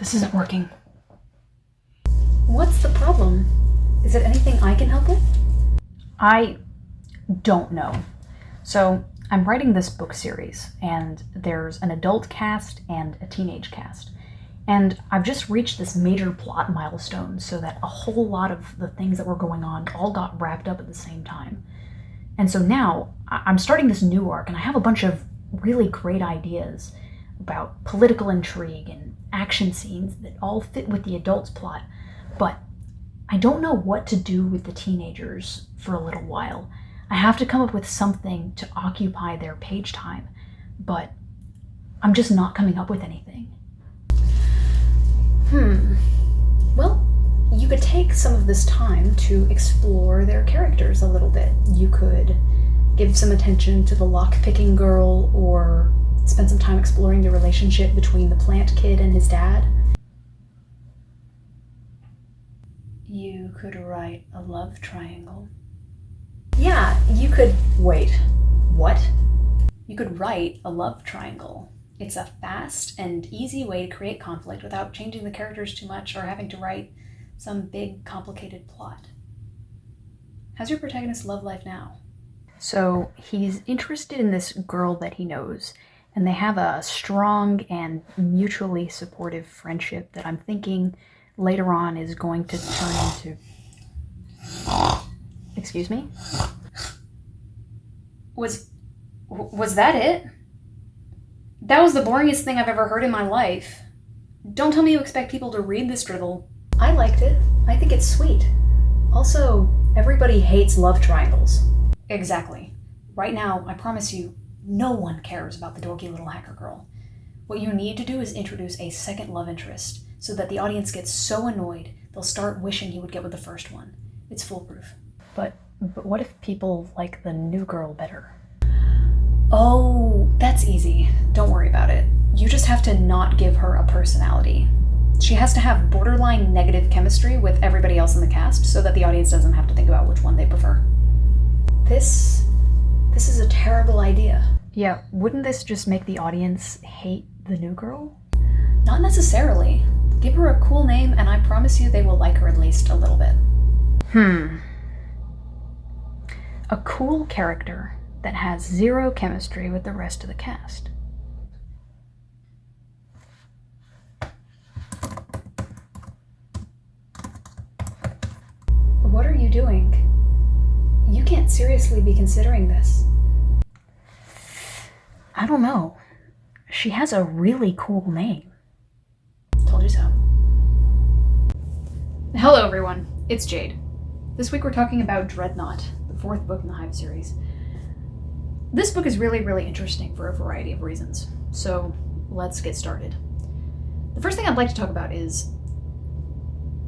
This isn't working. What's the problem? Is it anything I can help with? I don't know. So, I'm writing this book series, and there's an adult cast and a teenage cast. And I've just reached this major plot milestone so that a whole lot of the things that were going on all got wrapped up at the same time. And so now I'm starting this new arc, and I have a bunch of really great ideas about political intrigue and action scenes that all fit with the adults' plot. But I don't know what to do with the teenagers for a little while. I have to come up with something to occupy their page time, but I'm just not coming up with anything. Well, you could take some of this time to explore their characters a little bit. You could give some attention to the lock-picking girl, or spend some time exploring the relationship between the plant kid and his dad. You could write a love triangle. Yeah, you could... Wait, what? You could write a love triangle. It's a fast and easy way to create conflict without changing the characters too much or having to write some big, complicated plot. How's your protagonist's love life now? So he's interested in this girl that he knows, and they have a strong and mutually supportive friendship that I'm thinking later on is going to turn into... Excuse me? Was that it? That was the boringest thing I've ever heard in my life. Don't tell me you expect people to read this drivel. I liked it. I think it's sweet. Also, everybody hates love triangles. Exactly. Right now, I promise you, no one cares about the dorky little hacker girl. What you need to do is introduce a second love interest, so that the audience gets so annoyed, they'll start wishing he would get with the first one. It's foolproof. But what if people like the new girl better? Oh, that's easy. Don't worry about it. You just have to not give her a personality. She has to have borderline negative chemistry with everybody else in the cast so that the audience doesn't have to think about which one they prefer. This is a terrible idea. Yeah, wouldn't this just make the audience hate the new girl? Not necessarily. Give her a cool name and I promise you they will like her at least a little bit. A cool character that has zero chemistry with the rest of the cast. What are you doing? You can't seriously be considering this. I don't know. She has a really cool name. Told you so. Hello everyone, it's Jade. This week we're talking about Dreadnought, the fourth book in the HIVE series. This book is really, really interesting for a variety of reasons, so let's get started. The first thing I'd like to talk about is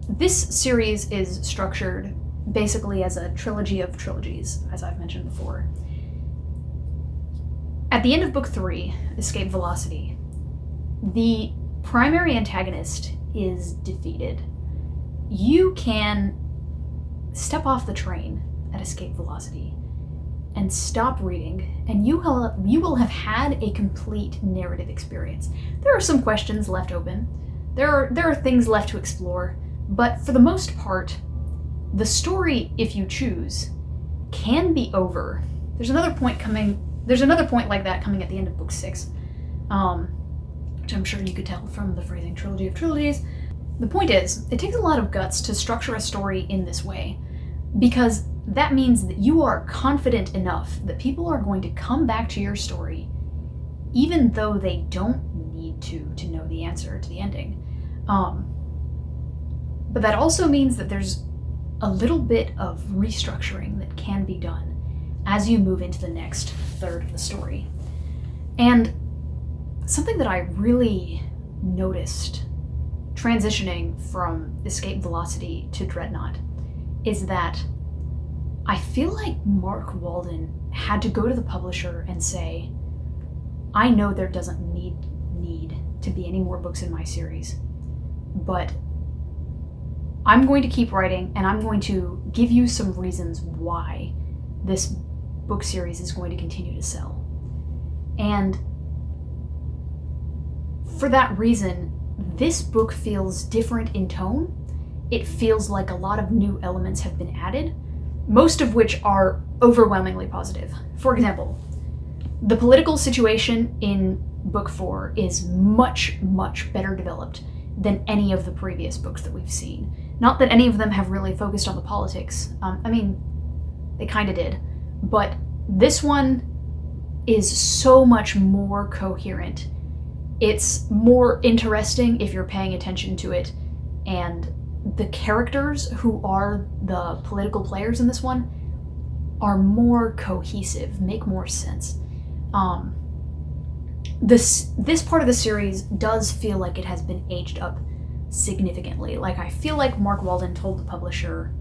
this series is structured basically as a trilogy of trilogies, as I've mentioned before. At the end of book 3, Escape Velocity, the primary antagonist is defeated. You can step off the train at escape velocity and stop reading, and you will have had a complete narrative experience. There are some questions left open. There are things left to explore, but for the most part, the story, if you choose, can be over. There's another point like that coming at the end of book 6, which I'm sure you could tell from the phrasing trilogy of trilogies. The point is, it takes a lot of guts to structure a story in this way, because that means that you are confident enough that people are going to come back to your story, even though they don't need to know the answer to the ending. But that also means that there's a little bit of restructuring that can be done as you move into the next third of the story. And something that I really noticed transitioning from Escape Velocity to Dreadnought is that I feel like Mark Walden had to go to the publisher and say, I know there doesn't need to be any more books in my series, but I'm going to keep writing and I'm going to give you some reasons why this book series is going to continue to sell. And for that reason, this book feels different in tone. It feels like a lot of new elements have been added, most of which are overwhelmingly positive. For example, the political situation in book 4 is much, much better developed than any of the previous books that we've seen. Not that any of them have really focused on the politics. I mean, they kind of did. But this one is so much more coherent. It's more interesting if you're paying attention to it, and the characters who are the political players in this one are more cohesive, make more sense. This part of the series does feel like it has been aged up significantly. Like, I feel like Mark Walden told the publisher,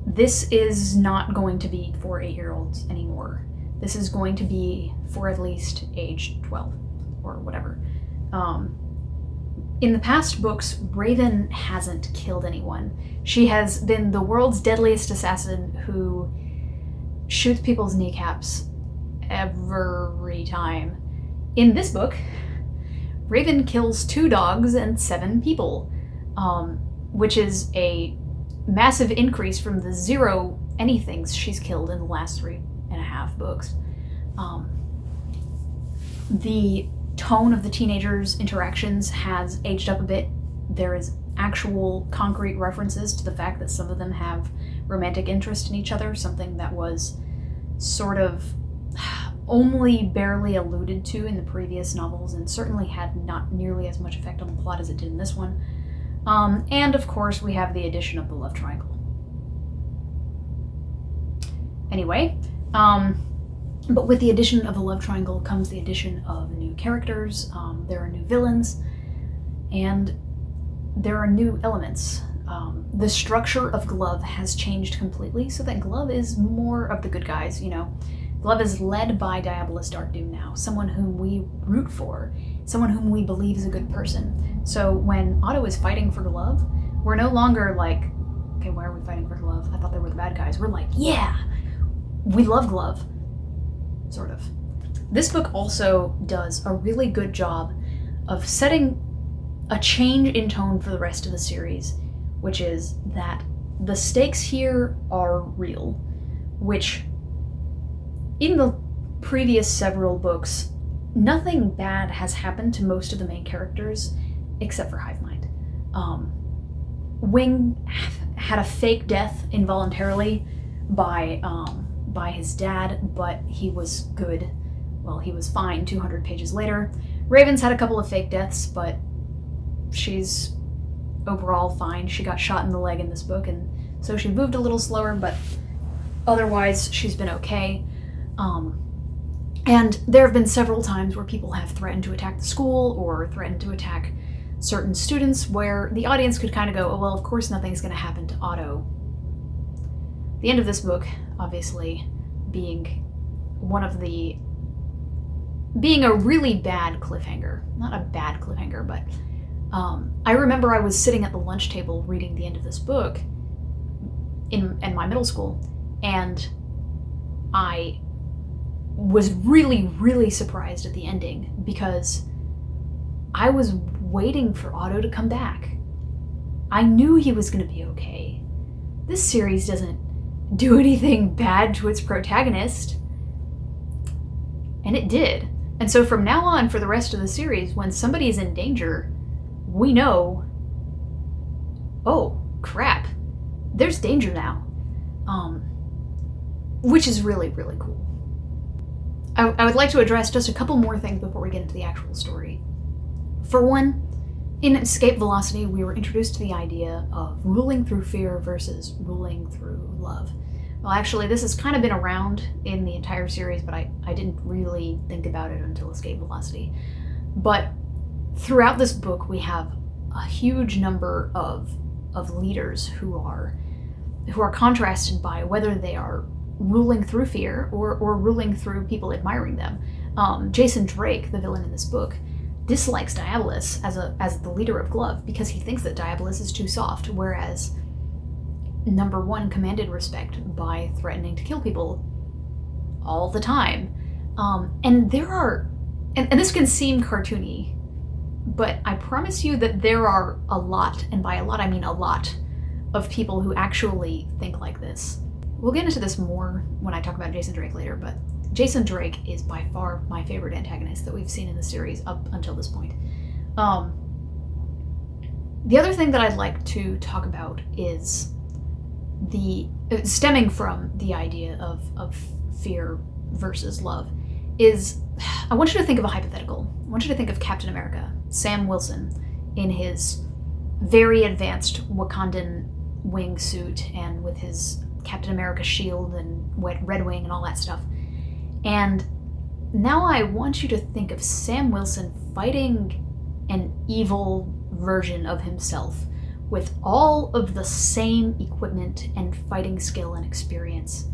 this is not going to be for 8-year-olds anymore. This is going to be for at least age 12 or whatever. In the past books, Raven hasn't killed anyone. She has been the world's deadliest assassin who shoots people's kneecaps every time. In this book, Raven kills 2 dogs and 7 people, which is a massive increase from the 0 anythings she's killed in the last 3.5 books. The tone of the teenagers' interactions has aged up a bit. There is actual concrete references to the fact that some of them have romantic interest in each other, something that was sort of only barely alluded to in the previous novels and certainly had not nearly as much effect on the plot as it did in this one. And of course we have the addition of the love triangle. Anyway, but with the addition of the love triangle comes the addition of new characters, there are new villains, and there are new elements. The structure of Glove has changed completely so that Glove is more of the good guys, you know. Glove is led by Diabolus Darkdoom now, someone whom we root for, someone whom we believe is a good person. So when Otto is fighting for Glove, we're no longer like, okay, why are we fighting for Glove? I thought they were the bad guys. We're like, yeah, we love Glove. Sort of. This book also does a really good job of setting a change in tone for the rest of the series, which is that the stakes here are real, which in the previous several books, nothing bad has happened to most of the main characters except for Hive Mind. Wing had a fake death involuntarily by his dad, but he was good. Well, he was fine 200 pages later. Raven's had a couple of fake deaths, but she's overall fine. She got shot in the leg in this book, and so she moved a little slower, but otherwise she's been okay. And there have been several times where people have threatened to attack the school or threatened to attack certain students where the audience could kind of go, oh, well, of course nothing's going to happen to Otto. The end of this book, obviously, being a really bad cliffhanger. Not a bad cliffhanger, but I remember I was sitting at the lunch table reading the end of this book in my middle school, and I was really, really surprised at the ending because I was waiting for Otto to come back. I knew he was going to be okay. This series doesn't do anything bad to its protagonist. And it did. And so from now on, for the rest of the series, when somebody is in danger, we know, oh, crap, there's danger now. Which is really, really cool. I would like to address just a couple more things before we get into the actual story. For one, in Escape Velocity, we were introduced to the idea of ruling through fear versus ruling through love. Well, actually, this has kind of been around in the entire series, but I didn't really think about it until Escape Velocity. But throughout this book, we have a huge number of leaders who are contrasted by whether they are ruling through fear or ruling through people admiring them. Jason Drake, the villain in this book, dislikes Diabolus as the leader of Glove because he thinks that Diabolus is too soft, whereas number one commanded respect by threatening to kill people all the time. And there are, and this can seem cartoony, but I promise you that there are a lot, and by a lot I mean a lot, of people who actually think like this. We'll get into this more when I talk about Jason Drake later, but Jason Drake is by far my favorite antagonist that we've seen in the series up until this point. The other thing that I'd like to talk about is stemming from the idea of fear versus love, is I want you to think of a hypothetical. I want you to think of Captain America, Sam Wilson, in his very advanced Wakandan wingsuit and with his Captain America shield and Red Wing and all that stuff. And now I want you to think of Sam Wilson fighting an evil version of himself with all of the same equipment and fighting skill and experience,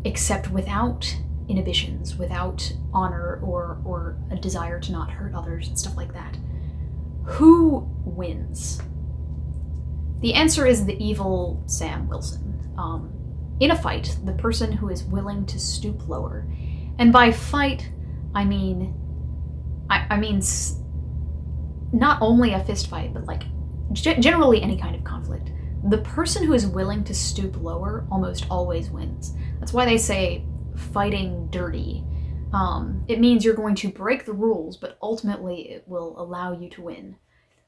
except without inhibitions, without honor or a desire to not hurt others and stuff like that. Who wins? The answer is the evil Sam Wilson. In a fight, the person who is willing to stoop lower, and by fight, I mean not only a fist fight, but like generally any kind of conflict. The person who is willing to stoop lower almost always wins. That's why they say fighting dirty. It means you're going to break the rules, but ultimately it will allow you to win.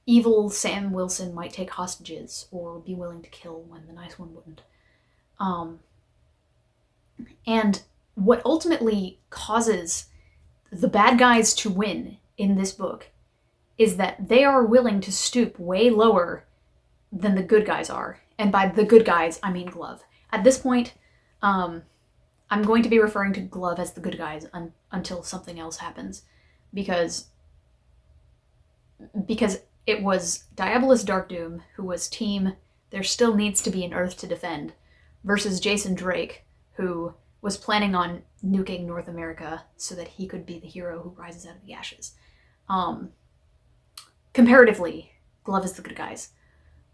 Evil Sam Wilson might take hostages or be willing to kill when the nice one wouldn't. And what ultimately causes the bad guys to win in this book is that they are willing to stoop way lower than the good guys are. And by the good guys, I mean Glove. At this point, I'm going to be referring to Glove as the good guys until something else happens. Because it was Diabolus Darkdoom who was team There Still Needs to Be an Earth to Defend versus Jason Drake, who was planning on nuking North America so that he could be the hero who rises out of the ashes. Comparatively, Glove is the good guys.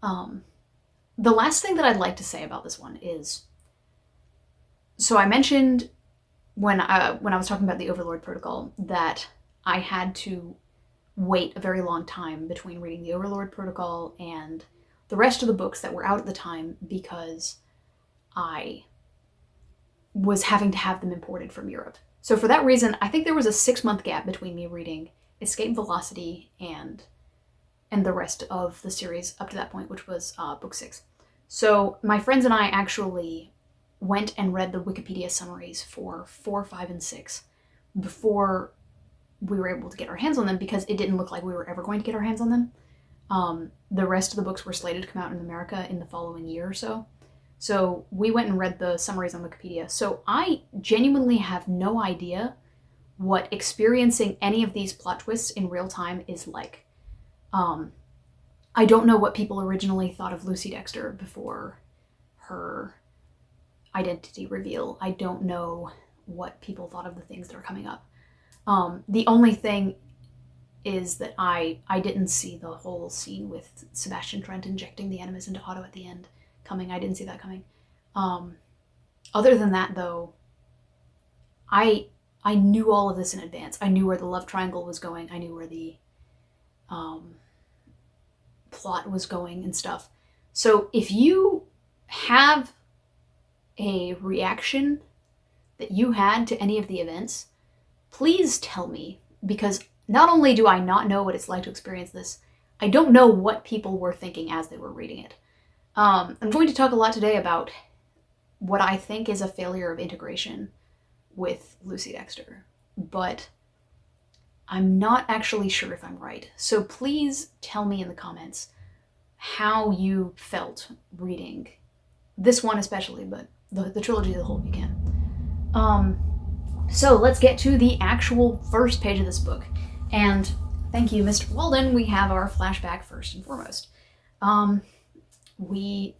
The last thing that I'd like to say about this one is, so I mentioned when I was talking about the Overlord Protocol that I had to wait a very long time between reading the Overlord Protocol and the rest of the books that were out at the time because I was having to have them imported from Europe. So for that reason, I think there was a 6-month gap between me reading Escape Velocity and the rest of the series up to that point, which was book 6. So my friends and I actually went and read the Wikipedia summaries for 4, 5, and 6 before we were able to get our hands on them because it didn't look like we were ever going to get our hands on them. The rest of the books were slated to come out in America in the following year or so. So we went and read the summaries on Wikipedia. So I genuinely have no idea what experiencing any of these plot twists in real time is like. I don't know what people originally thought of Lucy Dexter before her identity reveal. I don't know what people thought of the things that are coming up. The only thing is that I didn't see the whole scene with Sebastian Trent injecting the Animus into Otto at the end coming. I didn't see that coming. Other than that, though, I knew all of this in advance. I knew where the love triangle was going. I knew where the plot was going and stuff. So if you have a reaction that you had to any of the events, please tell me, because not only do I not know what it's like to experience this, I don't know what people were thinking as they were reading it. I'm going to talk a lot today about what I think is a failure of integration with Lucy Dexter, but I'm not actually sure if I'm right. So please tell me in the comments how you felt reading this one especially, but the trilogy as a whole if you can. So let's get to the actual first page of this book. And thank you, Mr. Walden, we have our flashback first and foremost. We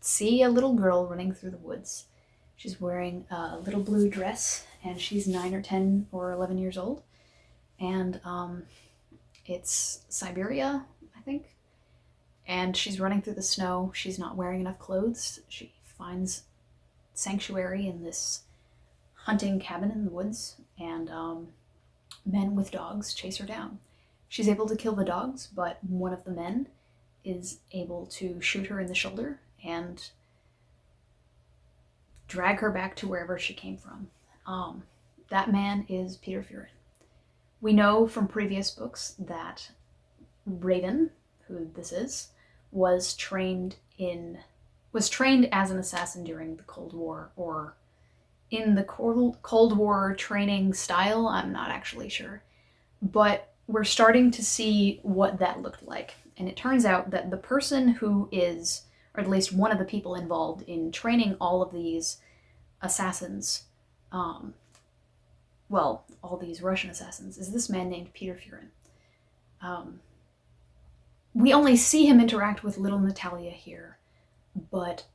see a little girl running through the woods. She's wearing a little blue dress, and she's 9 or 10 or 11 years old. And it's Siberia, I think. And she's running through the snow. She's not wearing enough clothes. She finds sanctuary in this hunting cabin in the woods, and men with dogs chase her down. She's able to kill the dogs, but one of the men is able to shoot her in the shoulder and drag her back to wherever she came from. That man is Peter Furin. We know from previous books that Raven, who this is, was trained as an assassin during the Cold War, or in the Cold War training style. I'm not actually sure. But we're starting to see what that looked like. And it turns out that the person who is, or at least one of the people involved in training all of these assassins, all these Russian assassins, is this man named Peter Furin. We only see him interact with little Natalia here, but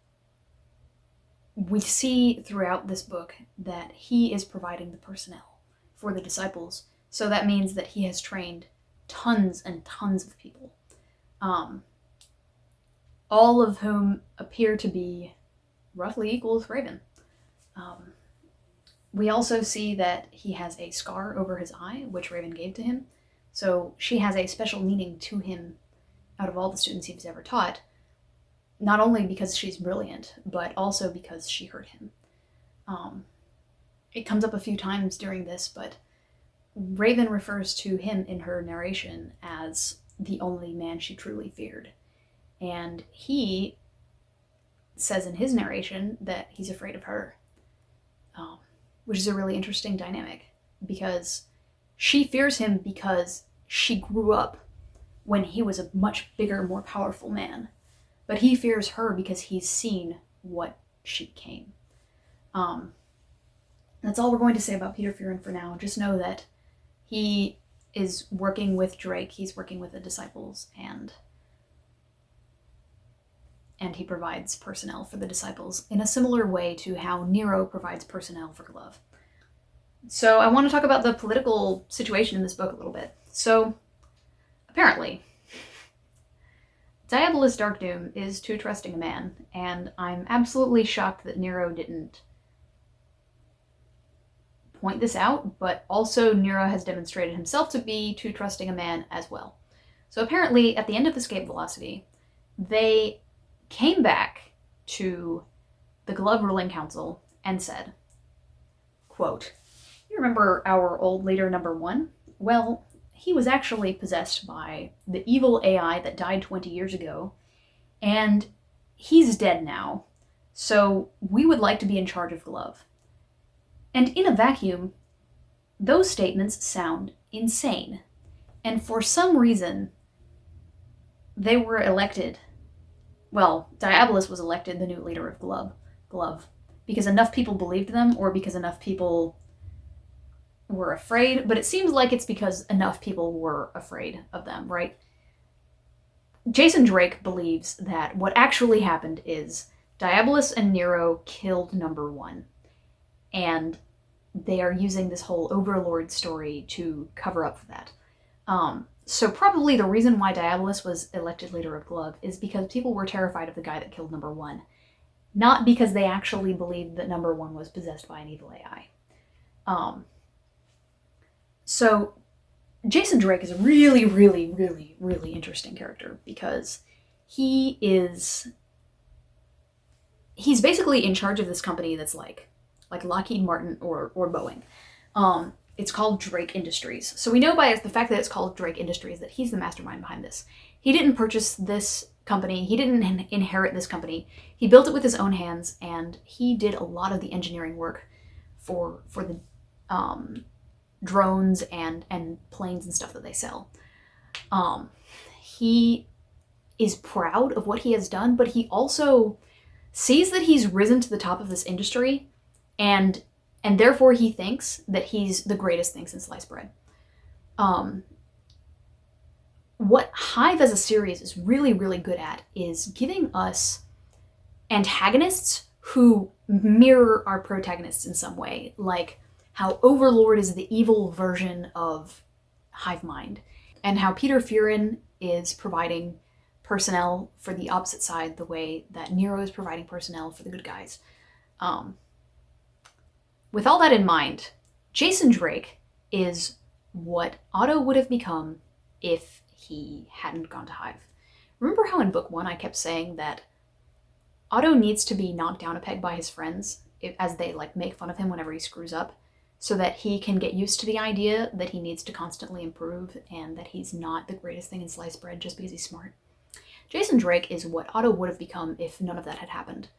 we see throughout this book that he is providing the personnel for the disciples. So that means that he has trained tons and tons of people, all of whom appear to be roughly equal with Raven. We also see that he has a scar over his eye, which Raven gave to him. So she has a special meaning to him out of all the students he's ever taught, not only because she's brilliant, but also because she hurt him. It comes up a few times during this, but Raven refers to him in her narration as the only man she truly feared. And he says in his narration that he's afraid of her, which is a really interesting dynamic, because she fears him because she grew up when he was a much bigger, more powerful man. But he fears her because he's seen what she became. That's all we're going to say about Peter Furin for now. Just know that he is working with Drake, he's working with the disciples, and he provides personnel for the disciples in a similar way to how Nero provides personnel for Glove. So I want to talk about the political situation in this book a little bit. So, apparently, Diabolus Darkdoom is too trusting a man, and I'm absolutely shocked that Nero didn't point this out, but also Nero has demonstrated himself to be too trusting a man as well. So apparently, at the end of Escape Velocity, they came back to the Glove Ruling Council and said, quote, "You remember our old leader number 1? Well, he was actually possessed by the evil AI that died 20 years ago, and he's dead now, so we would like to be in charge of Glove." And in a vacuum, those statements sound insane. And for some reason, they were elected. Well, Diabolus was elected the new leader of Glove, because enough people believed them, or because enough people were afraid, but it seems like it's because enough people were afraid of them, right? Jason Drake believes that what actually happened is Diabolus and Nero killed number 1, and they are using this whole Overlord story to cover up for that. So probably the reason why Diabolus was elected leader of Glove is because people were terrified of the guy that killed number 1, not because they actually believed that number 1 was possessed by an evil AI. So Jason Drake is a really, really, really, really interesting character, because he's basically in charge of this company that's like Lockheed Martin or Boeing. It's called Drake Industries. So we know by the fact that it's called Drake Industries that he's the mastermind behind this. He didn't purchase this company. He didn't inherit this company. He built it with his own hands, and he did a lot of the engineering work for the drones and planes and stuff that they sell. He is proud of what he has done, but he also sees that he's risen to the top of this industry, and therefore he thinks that he's the greatest thing since sliced bread. What Hive as a series is really, really good at is giving us antagonists who mirror our protagonists in some way, like how Overlord is the evil version of Hive Mind, and how Peter Furin is providing personnel for the opposite side the way that Nero is providing personnel for the good guys. With all that in mind, Jason Drake is what Otto would have become if he hadn't gone to Hive. Remember how in book 1 I kept saying that Otto needs to be knocked down a peg by his friends as they like make fun of him whenever he screws up, so that he can get used to the idea that he needs to constantly improve and that he's not the greatest thing in sliced bread just because he's smart. Jason Drake is what Otto would have become if none of that had happened.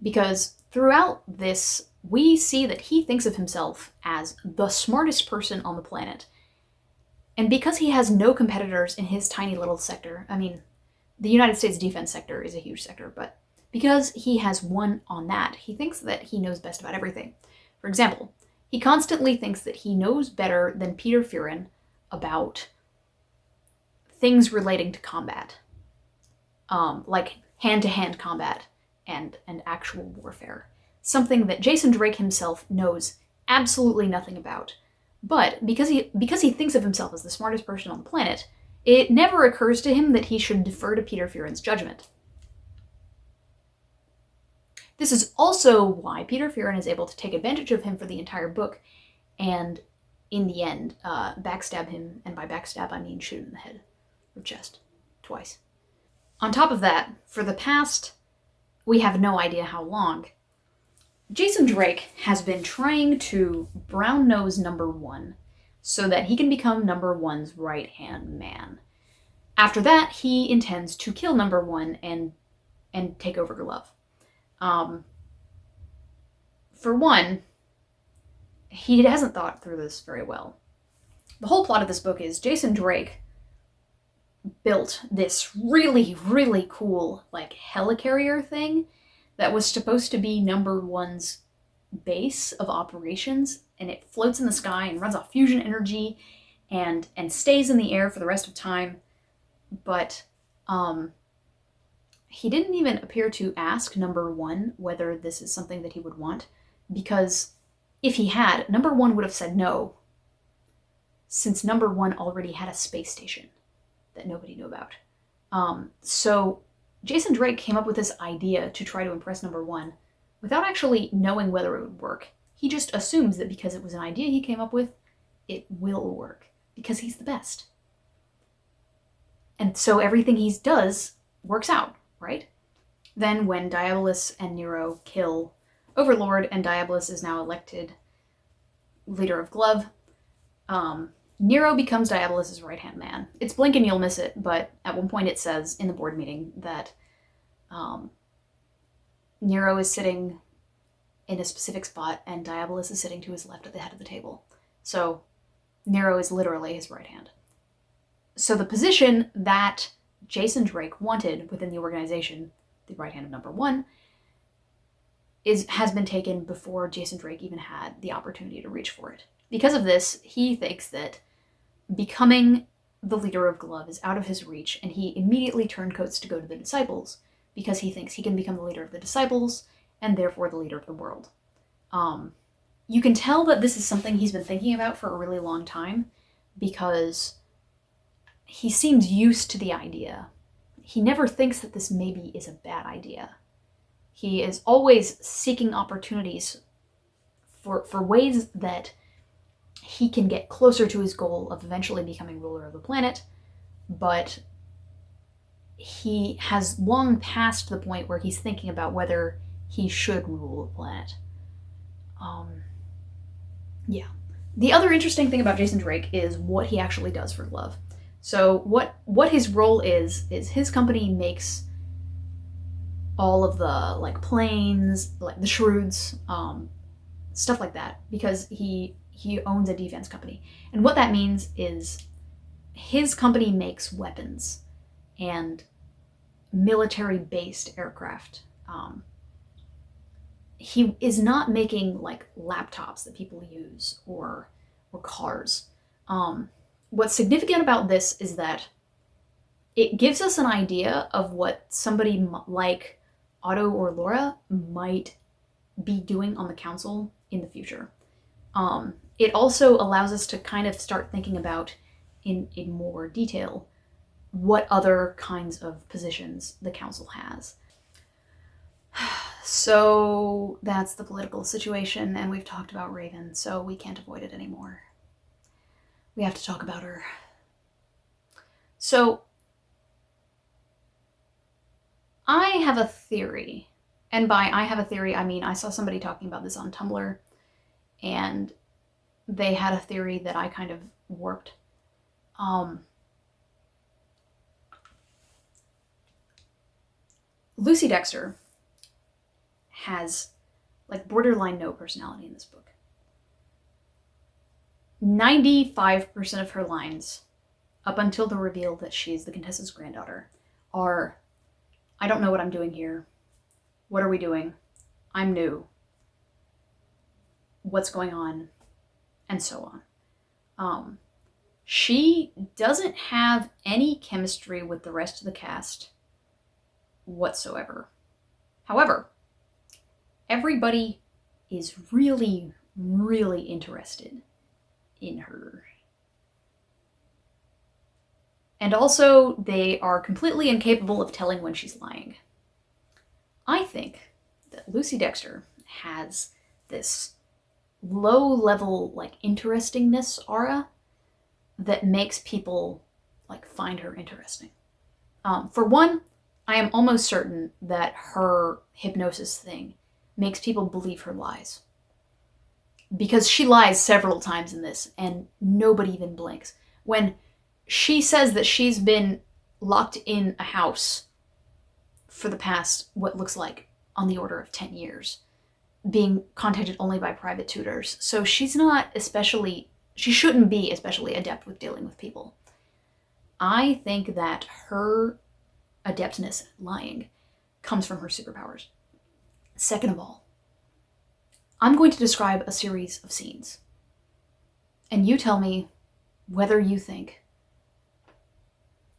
Because throughout this, we see that he thinks of himself as the smartest person on the planet. And because he has no competitors in his tiny little sector, I mean, the United States defense sector is a huge sector, but because he has won on that, he thinks that he knows best about everything. For example, he constantly thinks that he knows better than Peter Furin about things relating to combat. Like hand-to-hand combat and actual warfare. Something that Jason Drake himself knows absolutely nothing about. But because he thinks of himself as the smartest person on the planet, it never occurs to him that he should defer to Peter Furin's judgment. This is also why Peter Furin is able to take advantage of him for the entire book, and in the end, backstab him, and by backstab I mean shoot him in the head or chest twice. On top of that, for the past, we have no idea how long, Jason Drake has been trying to brown nose number 1 so that he can become number 1's right-hand man. After that, he intends to kill number 1 and take over Glove. For one, he hasn't thought through this very well. The whole plot of this book is Jason Drake built this really, really cool, like, helicarrier thing that was supposed to be number 1's base of operations, and it floats in the sky and runs off fusion energy and stays in the air for the rest of time. But he didn't even appear to ask number 1 whether this is something that he would want, because if he had, number 1 would have said no, since number 1 already had a space station that nobody knew about. So Jason Drake came up with this idea to try to impress number 1 without actually knowing whether it would work. He just assumes that because it was an idea he came up with, it will work, because he's the best. And so everything he does works out, right? Then when Diabolus and Nero kill Overlord and Diabolus is now elected leader of Glove, Nero becomes Diabolus' right-hand man. It's blink and you'll miss it, but at one point it says in the board meeting that Nero is sitting in a specific spot and Diabolus is sitting to his left at the head of the table. So Nero is literally his right hand. So the position that Jason Drake wanted within the organization, the right hand of number 1, has been taken before Jason Drake even had the opportunity to reach for it. Because of this, he thinks that becoming the leader of Glove is out of his reach, and he immediately turncoats to go to the Disciples, because he thinks he can become the leader of the Disciples, and therefore the leader of the world. You can tell that this is something he's been thinking about for a really long time, because he seems used to the idea. He never thinks that this maybe is a bad idea. He is always seeking opportunities for ways that he can get closer to his goal of eventually becoming ruler of the planet, but he has long passed the point where he's thinking about whether he should rule the planet. Yeah. The other interesting thing about Jason Drake is what he actually does for Glove. So what his role is his company makes all of the, like, planes, like the Shrewds, stuff like that, because he owns a defense company. And what that means is his company makes weapons and military-based aircraft. He is not making, like, laptops that people use or cars. What's significant about this is that it gives us an idea of what somebody like Otto or Laura might be doing on the council in the future. It also allows us to kind of start thinking about, in more detail, what other kinds of positions the council has. So that's the political situation, and we've talked about Raven, so we can't avoid it anymore. We have to talk about her. So, I have a theory. And by I have a theory, I mean I saw somebody talking about this on Tumblr, and they had a theory that I kind of warped. Lucy Dexter has like borderline no personality in this book. 95% of her lines, up until the reveal that she's the Contessa's granddaughter, are, I don't know what I'm doing here. What are we doing? I'm new. What's going on? And so on. She doesn't have any chemistry with the rest of the cast whatsoever. However, everybody is really, really interested in her. And also, they are completely incapable of telling when she's lying. I think that Lucy Dexter has this low-level, like, interestingness aura that makes people, like, find her interesting. For one, I am almost certain that her hypnosis thing makes people believe her lies. Because she lies several times in this, and nobody even blinks. When she says that she's been locked in a house for the past, what looks like, on the order of 10 years, being contacted only by private tutors. So she shouldn't be especially adept with dealing with people. I think that her adeptness at lying comes from her superpowers. Second of all, I'm going to describe a series of scenes, and you tell me whether you think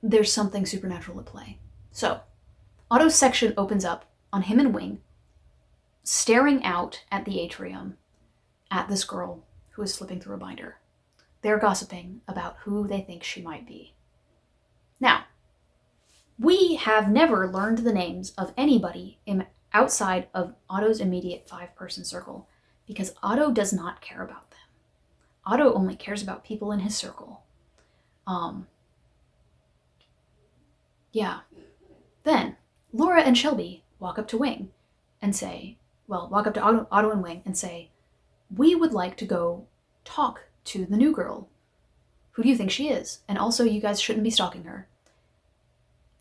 there's something supernatural at play. So, Otto's section opens up on him and Wing staring out at the atrium at this girl who is flipping through a binder. They're gossiping about who they think she might be. Now, we have never learned the names of anybody outside of Otto's immediate 5-person circle because Otto does not care about them. Otto only cares about people in his circle. Then, Laura and Shelby walk up to Wing and say, walk up to Otto and Wing and say, we would like to go talk to the new girl. Who do you think she is? And also, you guys shouldn't be stalking her.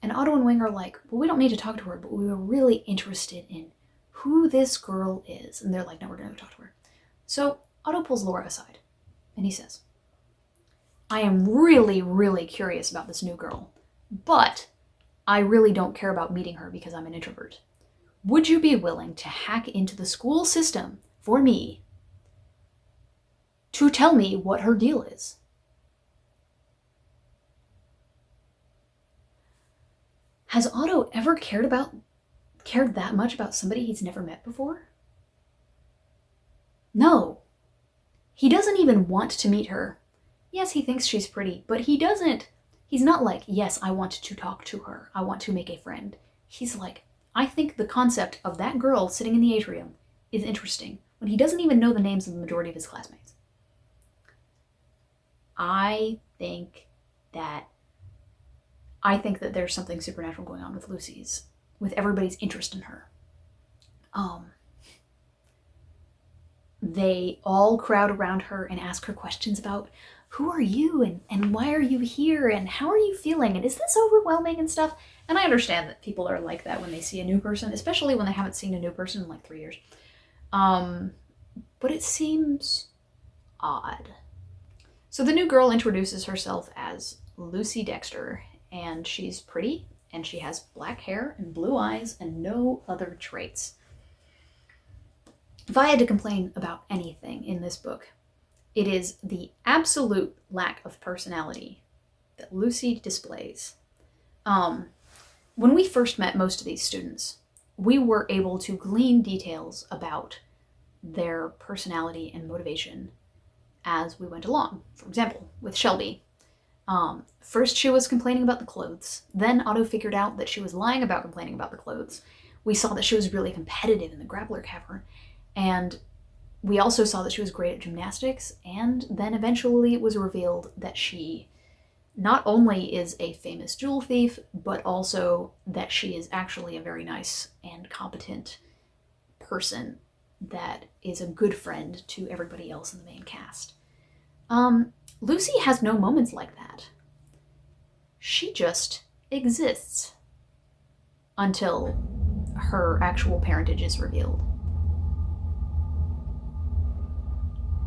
And Otto and Wing are like, well, we don't need to talk to her, but we were really interested in who this girl is. And they're like, no, we're going to go talk to her. So Otto pulls Laura aside, and he says, I am really, really curious about this new girl, but I really don't care about meeting her because I'm an introvert. Would you be willing to hack into the school system for me to tell me what her deal is? Has Otto ever cared that much about somebody he's never met before? No. He doesn't even want to meet her. Yes, he thinks she's pretty, but he's not like, yes, I want to talk to her. I want to make a friend. He's like, I think the concept of that girl sitting in the atrium is interesting, when he doesn't even know the names of the majority of his classmates. I think that there's something supernatural going on with everybody's interest in her. They all crowd around her and ask her questions about who are you and why are you here and how are you feeling and is this overwhelming and stuff. And I understand that people are like that when they see a new person, especially when they haven't seen a new person in like 3 years. But it seems odd. So the new girl introduces herself as Lucy Dexter, and she's pretty, and she has black hair and blue eyes and no other traits. If I had to complain about anything in this book, it is the absolute lack of personality that Lucy displays. When we first met most of these students, we were able to glean details about their personality and motivation as we went along. For example, with Shelby. First she was complaining about the clothes. Then Otto figured out that she was lying about complaining about the clothes. We saw that she was really competitive in the grappler cavern. And we also saw that she was great at gymnastics. And then eventually it was revealed that she not only is a famous jewel thief, but also that she is actually a very nice and competent person that is a good friend to everybody else in the main cast. Lucy has no moments like that. She just exists until her actual parentage is revealed.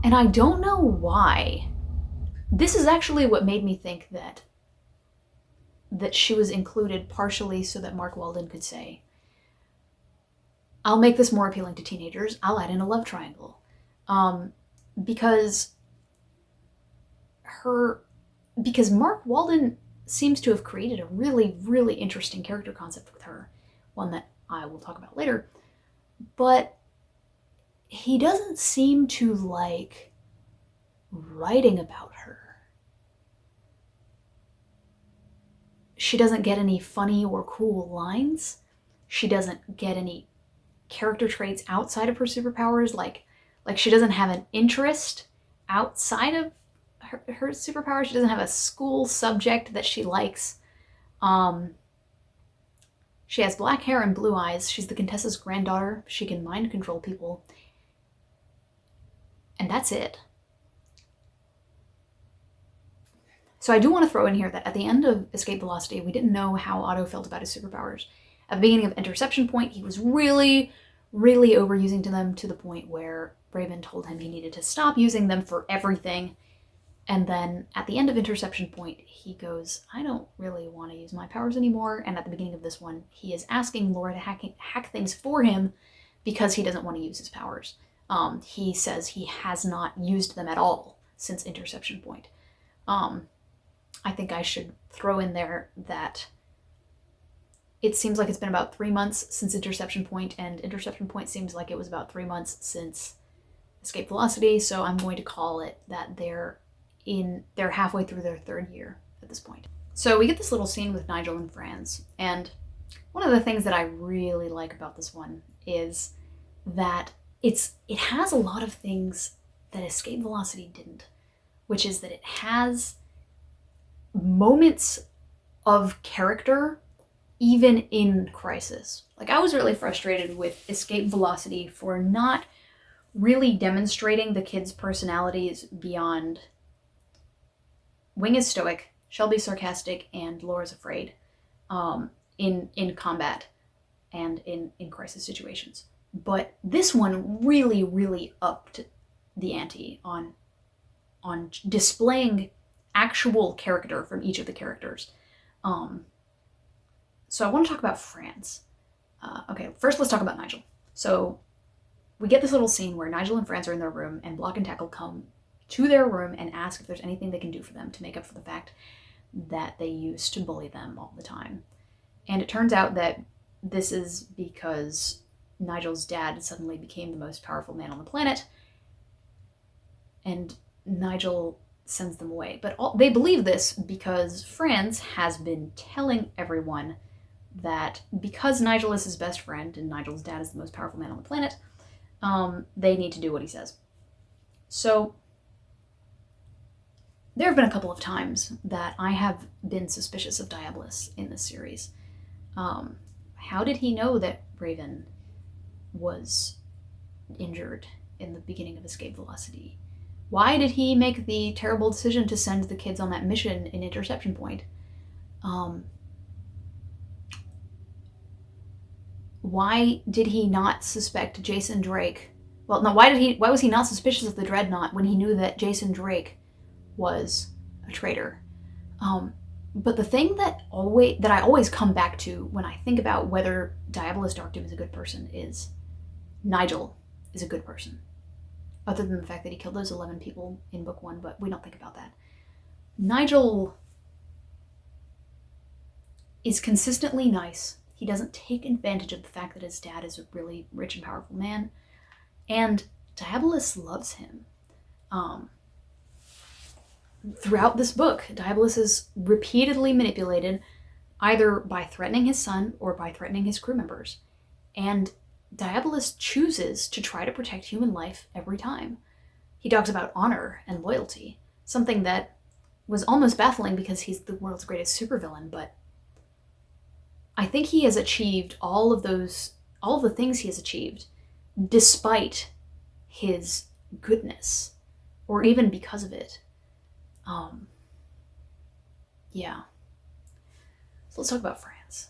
And I don't know why. This is actually what made me think that she was included partially so that Mark Walden could say, I'll make this more appealing to teenagers, I'll add in a love triangle. Because Mark Walden seems to have created a really, really interesting character concept with her, one that I will talk about later, but he doesn't seem to like writing about her. She doesn't get any funny or cool lines. She doesn't get any character traits outside of her superpowers, like she doesn't have an interest outside of her superpower. She doesn't have a school subject that she likes. She has black hair and blue eyes. She's the Contessa's granddaughter. She can mind control people. And that's it. So I do want to throw in here that at the end of Escape Velocity, we didn't know how Otto felt about his superpowers. At the beginning of Interception Point, he was really, really overusing them to the point where Raven told him he needed to stop using them for everything. And then at the end of Interception Point, he goes, I don't really want to use my powers anymore. And at the beginning of this one, he is asking Laura to hack things for him because he doesn't want to use his powers. He says he has not used them at all since Interception Point. I think I should throw in there that it seems like it's been about 3 months since Interception Point, and Interception Point seems like it was about 3 months since Escape Velocity, so I'm going to call it that they're halfway through their 3rd year at this point. So we get this little scene with Nigel and Franz, and one of the things that I really like about this one is that it has a lot of things that Escape Velocity didn't, which is that it has moments of character even in crisis. Like, I was really frustrated with Escape Velocity for not really demonstrating the kids' personalities beyond Wing is stoic, Shelby's sarcastic, and Laura's afraid in combat and in crisis situations. But this one really, really upped the ante on displaying actual character from each of the characters. So I want to talk about Franz. Okay, first let's talk about Nigel. So we get this little scene where Nigel and Franz are in their room, and Block and Tackle come to their room and ask if there's anything they can do for them to make up for the fact that they used to bully them all the time. And it turns out that this is because Nigel's dad suddenly became the most powerful man on the planet, and Nigel sends them away. But they believe this because Franz has been telling everyone that because Nigel is his best friend and Nigel's dad is the most powerful man on the planet, they need to do what he says. So there have been a couple of times that I have been suspicious of Diabolus in this series. How did he know that Raven was injured in the beginning of Escape Velocity? Why did he make the terrible decision to send the kids on that mission in Interception Point? Why did he not suspect Jason Drake? Well, no, why was he not suspicious of the Dreadnought when he knew that Jason Drake was a traitor? But the thing that I always come back to when I think about whether Diabolus Darkdoom is a good person is Nigel is a good person. Other than the fact that he killed those 11 people in book 1, but we don't think about that. Nigel is consistently nice. He doesn't take advantage of the fact that his dad is a really rich and powerful man. And Diabolus loves him. Throughout this book, Diabolus is repeatedly manipulated, either by threatening his son or by threatening his crew members. And Diabolus chooses to try to protect human life every time. He talks about honor and loyalty, something that was almost baffling because he's the world's greatest supervillain, but I think he has achieved all of the things he has achieved despite his goodness, or even because of it. Yeah. So let's talk about Franz.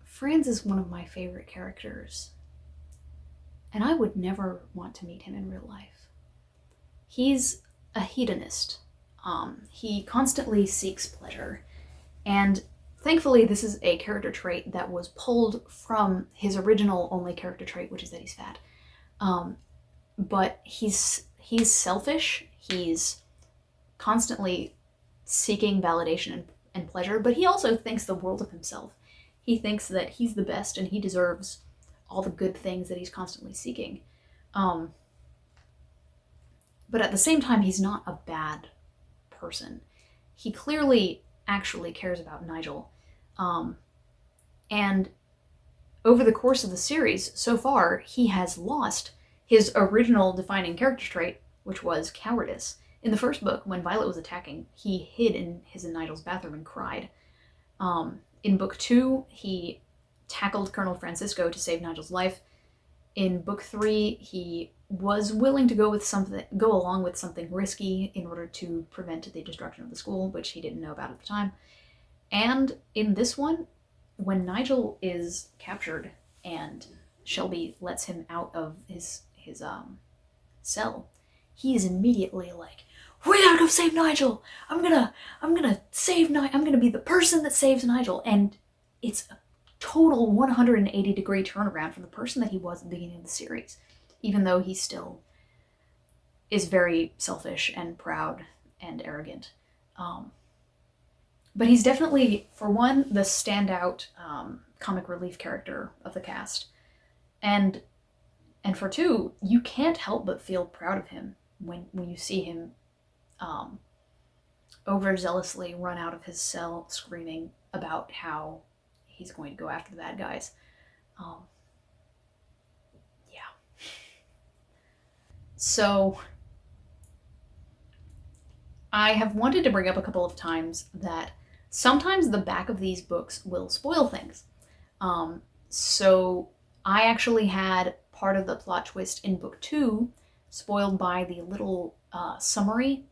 Franz is one of my favorite characters, and I would never want to meet him in real life. He's a hedonist. He constantly seeks pleasure, and thankfully this is a character trait that was pulled from his original only character trait, which is that he's fat. But he's selfish. He's constantly seeking validation and pleasure, but he also thinks the world of himself. He thinks that he's the best and he deserves all the good things that he's constantly seeking. But at the same time, he's not a bad person. He clearly actually cares about Nigel. And over the course of the series, so far, he has lost his original defining character trait, which was cowardice. In the first book, when Violet was attacking, he hid in his and Nigel's bathroom and cried. In book 2, he tackled Colonel Francisco to save Nigel's life. In book 3, he was willing to go along with something risky in order to prevent the destruction of the school, which he didn't know about at the time. And in this one, when Nigel is captured and Shelby lets him out of his cell, he is immediately like, "We gotta go save Nigel! I'm gonna be the person that saves Nigel." And it's a total 180-degree turnaround from the person that he was at the beginning of the series, even though he still is very selfish and proud and arrogant. But he's definitely, for one, the standout comic relief character of the cast. And for two, you can't help but feel proud of him when you see him overzealously run out of his cell screaming about how he's going to go after the bad guys. Yeah. So I have wanted to bring up a couple of times that sometimes the back of these books will spoil things. So I actually had part of the plot twist in book 2 spoiled by the little summary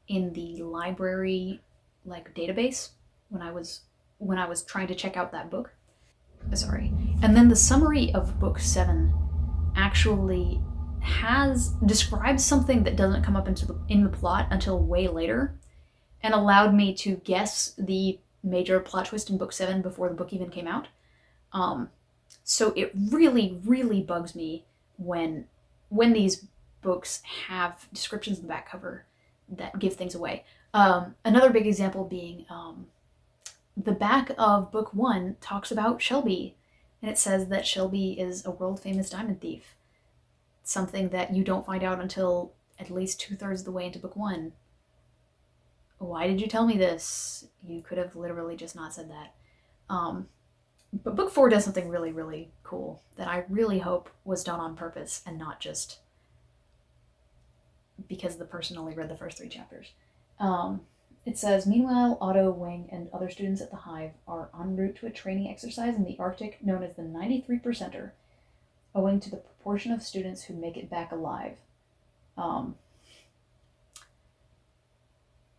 in the library database when I was trying to check out that book. Sorry. And then the summary of book 7 actually describes something that doesn't come up in the plot until way later, and allowed me to guess the major plot twist in book 7 before the book even came out. So it really, really bugs me when these books have descriptions in the back cover that give things away. Another big example being the back of book 1 talks about Shelby, and it says that Shelby is a world-famous diamond thief. Something that you don't find out until at least 2/3 of the way into book 1. Why did you tell me this? You could have literally just not said that. But book 4 does something really, really cool that I really hope was done on purpose and not just because the person only read the first 3 chapters. It says, "Meanwhile, Otto, Wing, and other students at the HIVE are en route to a training exercise in the Arctic known as the 93%er, owing to the proportion of students who make it back alive."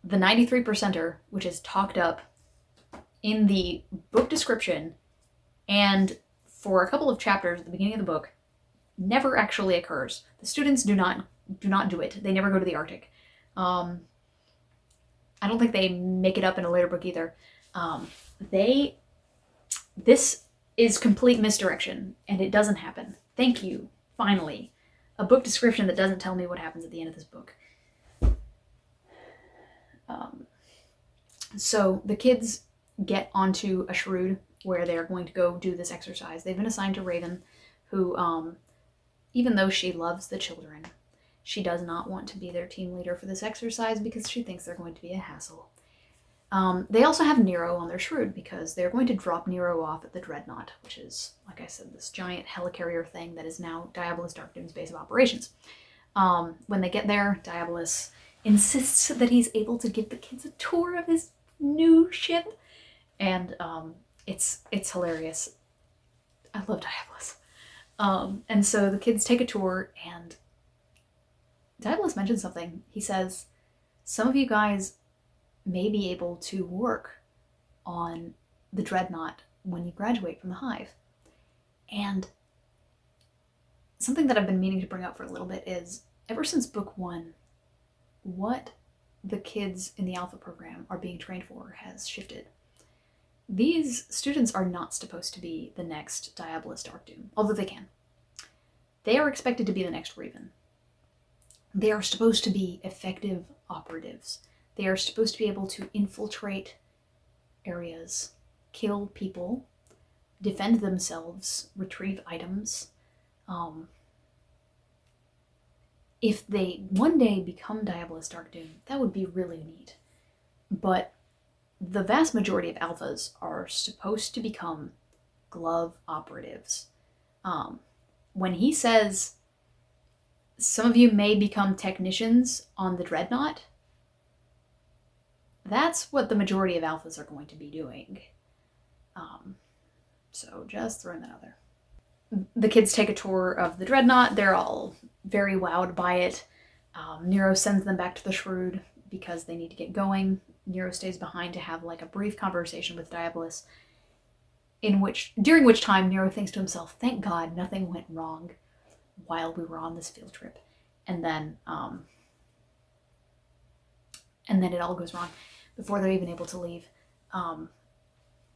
The 93%er, which is talked up in the book description and for a couple of chapters at the beginning of the book, never actually occurs. The students do not do it. They never go to the Arctic. I don't think they make it up in a later book either. This is complete misdirection, and it doesn't happen. Thank you, finally. A book description that doesn't tell me what happens at the end of this book. So the kids get onto a shroud where they're going to go do this exercise. They've been assigned to Raven, who, even though she loves the children, she does not want to be their team leader for this exercise because she thinks they're going to be a hassle. They also have Nero on their shroud because they're going to drop Nero off at the Dreadnought, which is, like I said, this giant helicarrier thing that is now Diabolus Dark Doom's base of operations. When they get there, Diabolus insists that he's able to give the kids a tour of his new ship. And it's hilarious. I love Diabolus. And so the kids take a tour, and Diabolus mentions something. He says, some of you guys may be able to work on the Dreadnought when you graduate from the Hive. And something that I've been meaning to bring up for a little bit is, ever since book 1, what the kids in the Alpha program are being trained for has shifted. These students are not supposed to be the next Diabolist Arcdoom, although they can. They are expected to be the next Raven. They are supposed to be effective operatives. They are supposed to be able to infiltrate areas, kill people, defend themselves, retrieve items. If they one day become Diabolist Arcdoom, that would be really neat. But the vast majority of alphas are supposed to become glove operatives. When he says, some of you may become technicians on the Dreadnought, that's what the majority of alphas are going to be doing. So just throwing that out there. The kids take a tour of the Dreadnought. They're all very wowed by it. Nero sends them back to the Shroud because they need to get going. Nero stays behind to have like a brief conversation with Diabolus, during which time Nero thinks to himself, thank God nothing went wrong while we were on this field trip. And then it all goes wrong before they're even able to leave.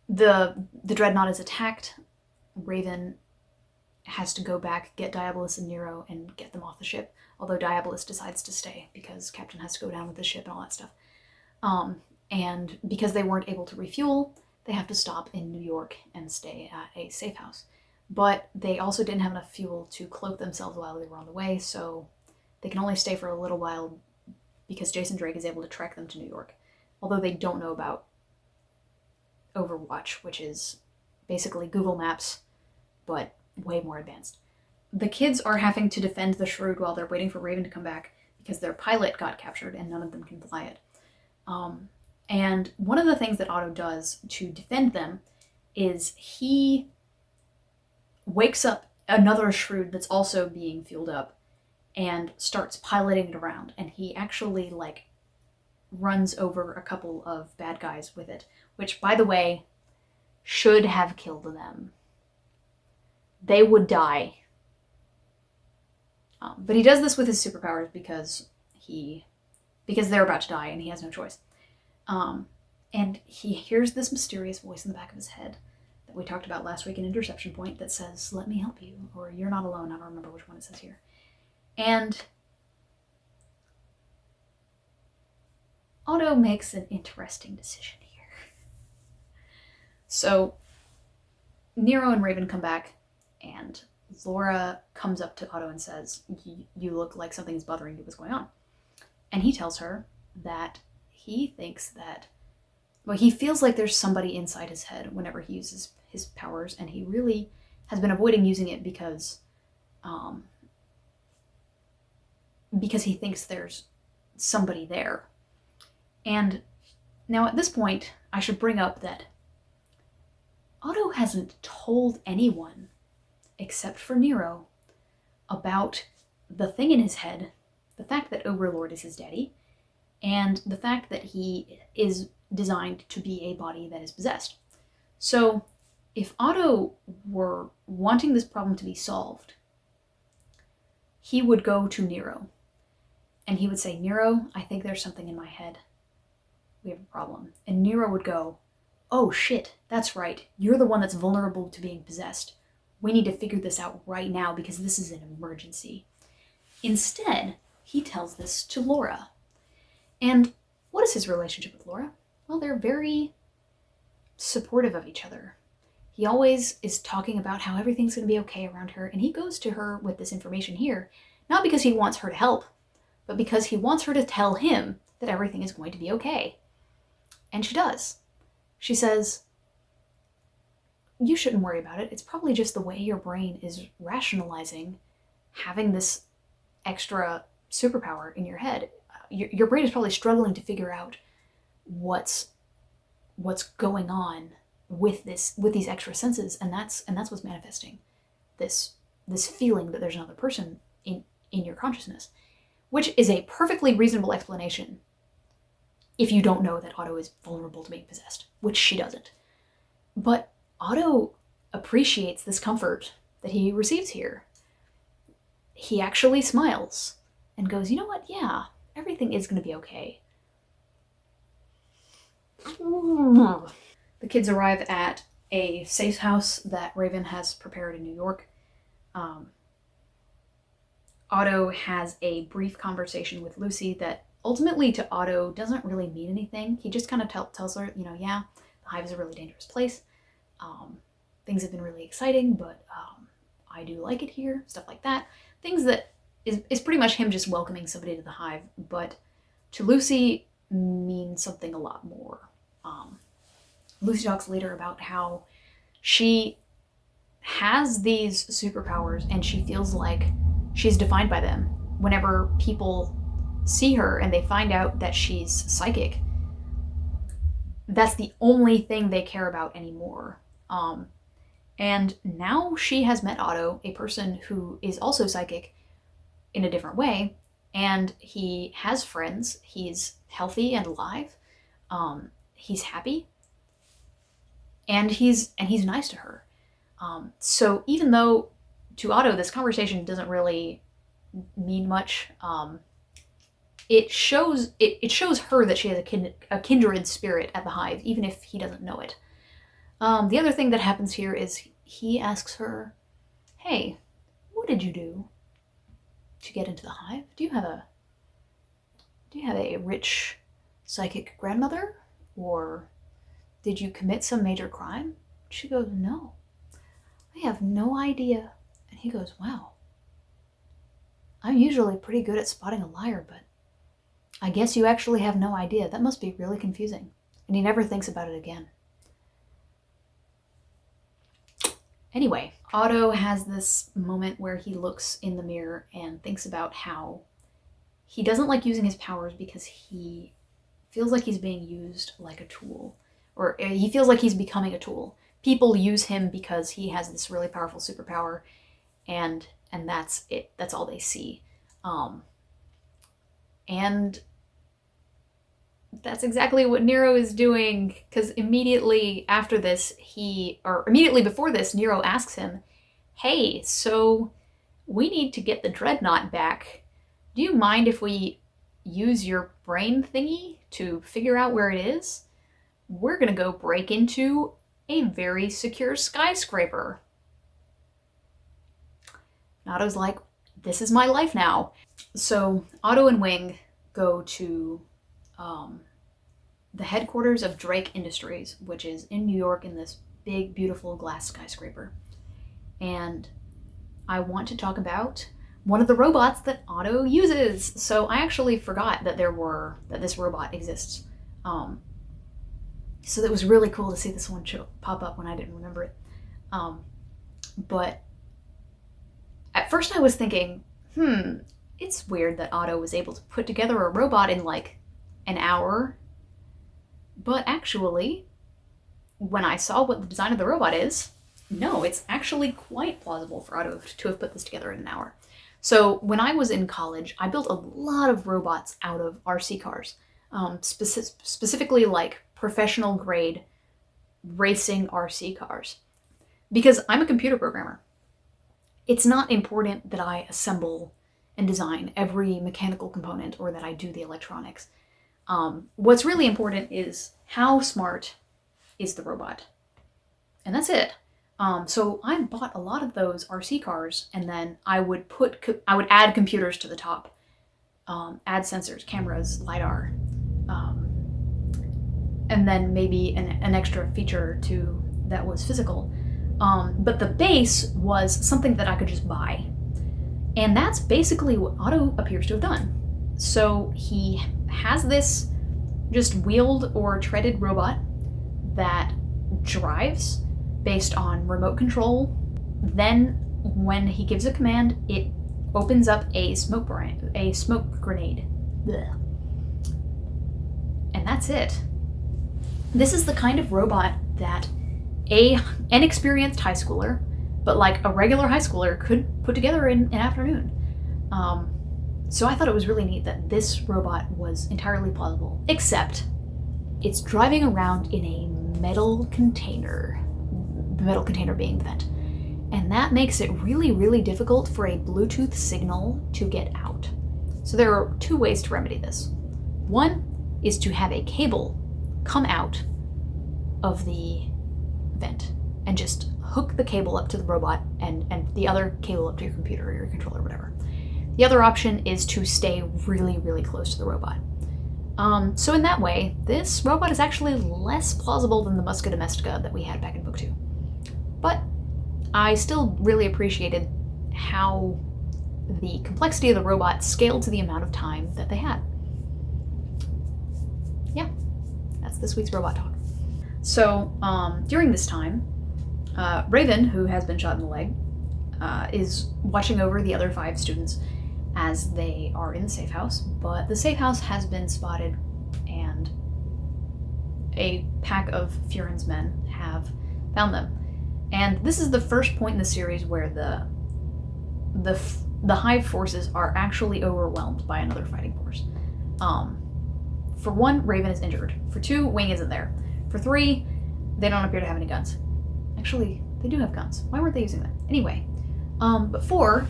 The Dreadnought is attacked. Raven has to go back, get Diabolus and Nero, and get them off the ship. Although Diabolus decides to stay because Captain has to go down with the ship and all that stuff. And because they weren't able to refuel, they have to stop in New York and stay at a safe house. But they also didn't have enough fuel to cloak themselves while they were on the way, so they can only stay for a little while because Jason Drake is able to trek them to New York. Although they don't know about Overwatch, which is basically Google Maps, but way more advanced. The kids are having to defend the Shroud while they're waiting for Raven to come back because their pilot got captured and none of them can fly it. And one of the things that Otto does to defend them is he wakes up another Shroud that's also being fueled up and starts piloting it around. And he actually runs over a couple of bad guys with it, which, by the way, should have killed them. They would die. But he does this with his superpowers because they're about to die and he has no choice. And he hears this mysterious voice in the back of his head that we talked about last week in Interception Point that says, let me help you, or you're not alone. I don't remember which one it says here. And Otto makes an interesting decision here. So Nero and Raven come back, and Laura comes up to Otto and says, you look like something's bothering you. What's going on? And he tells her that he thinks that, he feels like there's somebody inside his head whenever he uses his powers, and he really has been avoiding using it because he thinks there's somebody there. And now at this point, I should bring up that Otto hasn't told anyone except for Nero about the thing in his head, the fact that Overlord is his daddy, and the fact that he is designed to be a body that is possessed. So if Otto were wanting this problem to be solved, he would go to Nero and he would say, Nero, I think there's something in my head. We have a problem. And Nero would go, oh shit, that's right. You're the one that's vulnerable to being possessed. We need to figure this out right now because this is an emergency. Instead, he tells this to Laura. And what is his relationship with Laura? Well, they're very supportive of each other. He always is talking about how everything's going to be okay around her, and he goes to her with this information here, not because he wants her to help, but because he wants her to tell him that everything is going to be okay. And she does. She says, you shouldn't worry about it. It's probably just the way your brain is rationalizing having this extra superpower in your head. your brain is probably struggling to figure out what's going on with these extra senses, and that's what's manifesting this feeling that there's another person in your consciousness, which is a perfectly reasonable explanation if you don't know that Otto is vulnerable to being possessed, which she doesn't. But Otto appreciates this comfort that he receives here. He actually smiles and goes, you know what, yeah, everything is going to be okay. The kids arrive at a safe house that Raven has prepared in New York. Otto has a brief conversation with Lucy that ultimately to Otto doesn't really mean anything. He just kind of tells her, yeah, the Hive is a really dangerous place. Things have been really exciting, but I do like it here, stuff like that. Things that is pretty much him just welcoming somebody to the Hive, but to Lucy means something a lot more. Lucy talks later about how she has these superpowers and she feels like she's defined by them. Whenever people see her and they find out that she's psychic, that's the only thing they care about anymore. And now she has met Otto, a person who is also psychic in a different way, and he has friends. He's healthy and alive. He's happy, and he's nice to her. So even though to Otto this conversation doesn't really mean much, it shows her that she has a kindred spirit at the Hive, even if he doesn't know it. The other thing that happens here is he asks her, hey, what did you do to get into the Hive? Do you have a rich psychic grandmother? Or did you commit some major crime? She goes, no, I have no idea. And he goes, wow, I'm usually pretty good at spotting a liar, but I guess you actually have no idea. That must be really confusing. And he never thinks about it again. Anyway, Otto has this moment where he looks in the mirror and thinks about how he doesn't like using his powers because he feels like he's being used like a tool, or he feels like he's becoming a tool. People use him because he has this really powerful superpower, and that's it. That's all they see. And that's exactly what Nero is doing, because immediately before this, Nero asks him, hey, so we need to get the Dreadnought back. Do you mind if we use your brain thingy to figure out where it is? We're gonna go break into a very secure skyscraper. And Otto's like, this is my life now. So Otto and Wing go to the headquarters of Drake Industries, which is in New York in this big, beautiful glass skyscraper. And I want to talk about one of the robots that Otto uses. So I actually forgot that this robot exists. So that was really cool to see this one pop up when I didn't remember it. But at first I was thinking, it's weird that Otto was able to put together a robot in like an hour. But actually, when I saw what the design of the robot is, no, it's actually quite plausible for Otto to have put this together in an hour. So when I was in college, I built a lot of robots out of RC cars, specifically like professional grade racing RC cars, because I'm a computer programmer. It's not important that I assemble and design every mechanical component or that I do the electronics. What's really important is how smart is the robot. And that's it. So I bought a lot of those RC cars, and then I would add computers to the top, add sensors, cameras, LiDAR, and then maybe an extra feature or two that was physical. But the base was something that I could just buy. And that's basically what Otto appears to have done. So he has this just wheeled or treaded robot that drives based on remote control. Then when he gives a command, it opens up a smoke grenade. Blech. And that's it. This is the kind of robot that an inexperienced high schooler, but like a regular high schooler, could put together in an afternoon. So I thought it was really neat that this robot was entirely plausible, except it's driving around in a metal container, the metal container being the vent. And that makes it really, really difficult for a Bluetooth signal to get out. So there are two ways to remedy this. One is to have a cable come out of the vent and just hook the cable up to the robot and the other cable up to your computer or your controller or whatever. The other option is to stay really, really close to the robot. So in that way, this robot is actually less plausible than the Musca Domestica that we had back in book 2. But I still really appreciated how the complexity of the robot scaled to the amount of time that they had. Yeah, that's this week's robot talk. So during this time, Raven, who has been shot in the leg, is watching over the other 5 students as they are in the safe house, but the safe house has been spotted and a pack of Furin's men have found them. And this is the first point in the series where the Hive forces are actually overwhelmed by another fighting force. For 1, Raven is injured. For 2, Wing isn't there. For 3, they don't appear to have any guns. Actually, they do have guns. Why weren't they using them? Anyway, but 4,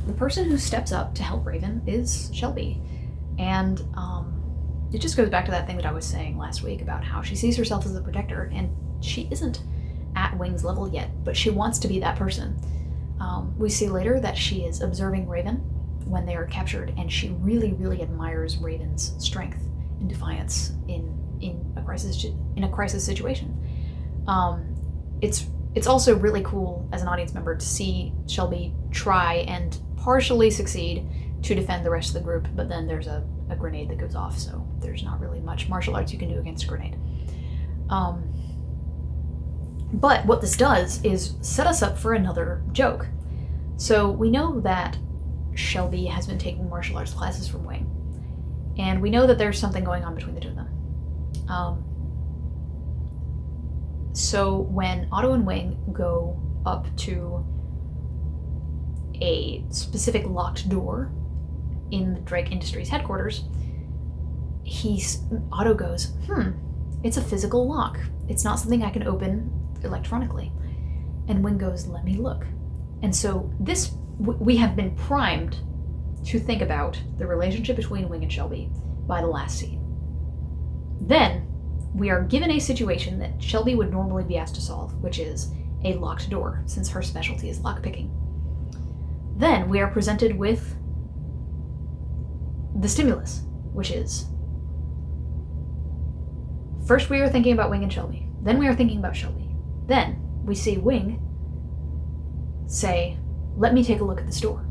the person who steps up to help Raven is Shelby. And it just goes back to that thing that I was saying last week about how she sees herself as a protector, and she isn't at Wing's level yet, but she wants to be that person. We see later that she is observing Raven when they are captured, and she really, really admires Raven's strength and defiance in a crisis situation. It's also really cool as an audience member to see Shelby try and partially succeed to defend the rest of the group, but then there's a grenade that goes off, so there's not really much martial arts you can do against a grenade. But what this does is set us up for another joke. So we know that Shelby has been taking martial arts classes from Wing, and we know that there's something going on between the two of them. So when Otto and Wing go up to a specific locked door in the Drake Industries headquarters, Otto goes, it's a physical lock. It's not something I can open electronically. And Wing goes, let me look. And so we have been primed to think about the relationship between Wing and Shelby by the last scene. Then we are given a situation that Shelby would normally be asked to solve, which is a locked door, since her specialty is lockpicking. Then we are presented with the stimulus, which is, first we are thinking about Wing and Shelby, then we are thinking about Shelby. Then we see Wing say, let me take a look at this door.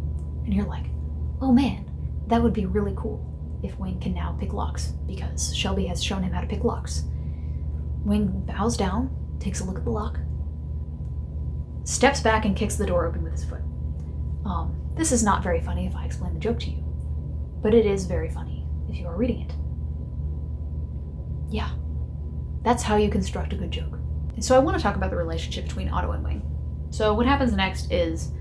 And you're like, oh man, that would be really cool if Wing can now pick locks, because Shelby has shown him how to pick locks. Wing bows down, takes a look at the lock, steps back and kicks the door open with his foot. This is not very funny if I explain the joke to you, but it is very funny if you are reading it. Yeah, that's how you construct a good joke. And so I want to talk about the relationship between Otto and Wing. So what happens next is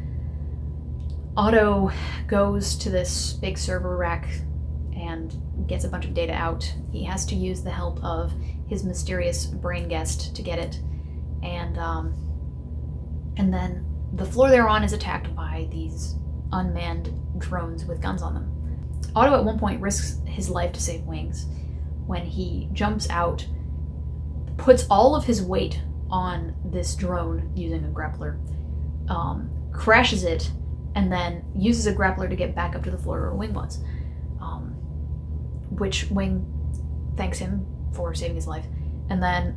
Otto goes to this big server rack and gets a bunch of data out. He has to use the help of his mysterious brain guest to get it. And then the floor they're on is attacked by these unmanned drones with guns on them. Otto at one point risks his life to save Wings when he jumps out, puts all of his weight on this drone using a grappler, crashes it, and then uses a grappler to get back up to the floor where Wing was, which Wing thanks him for saving his life. And then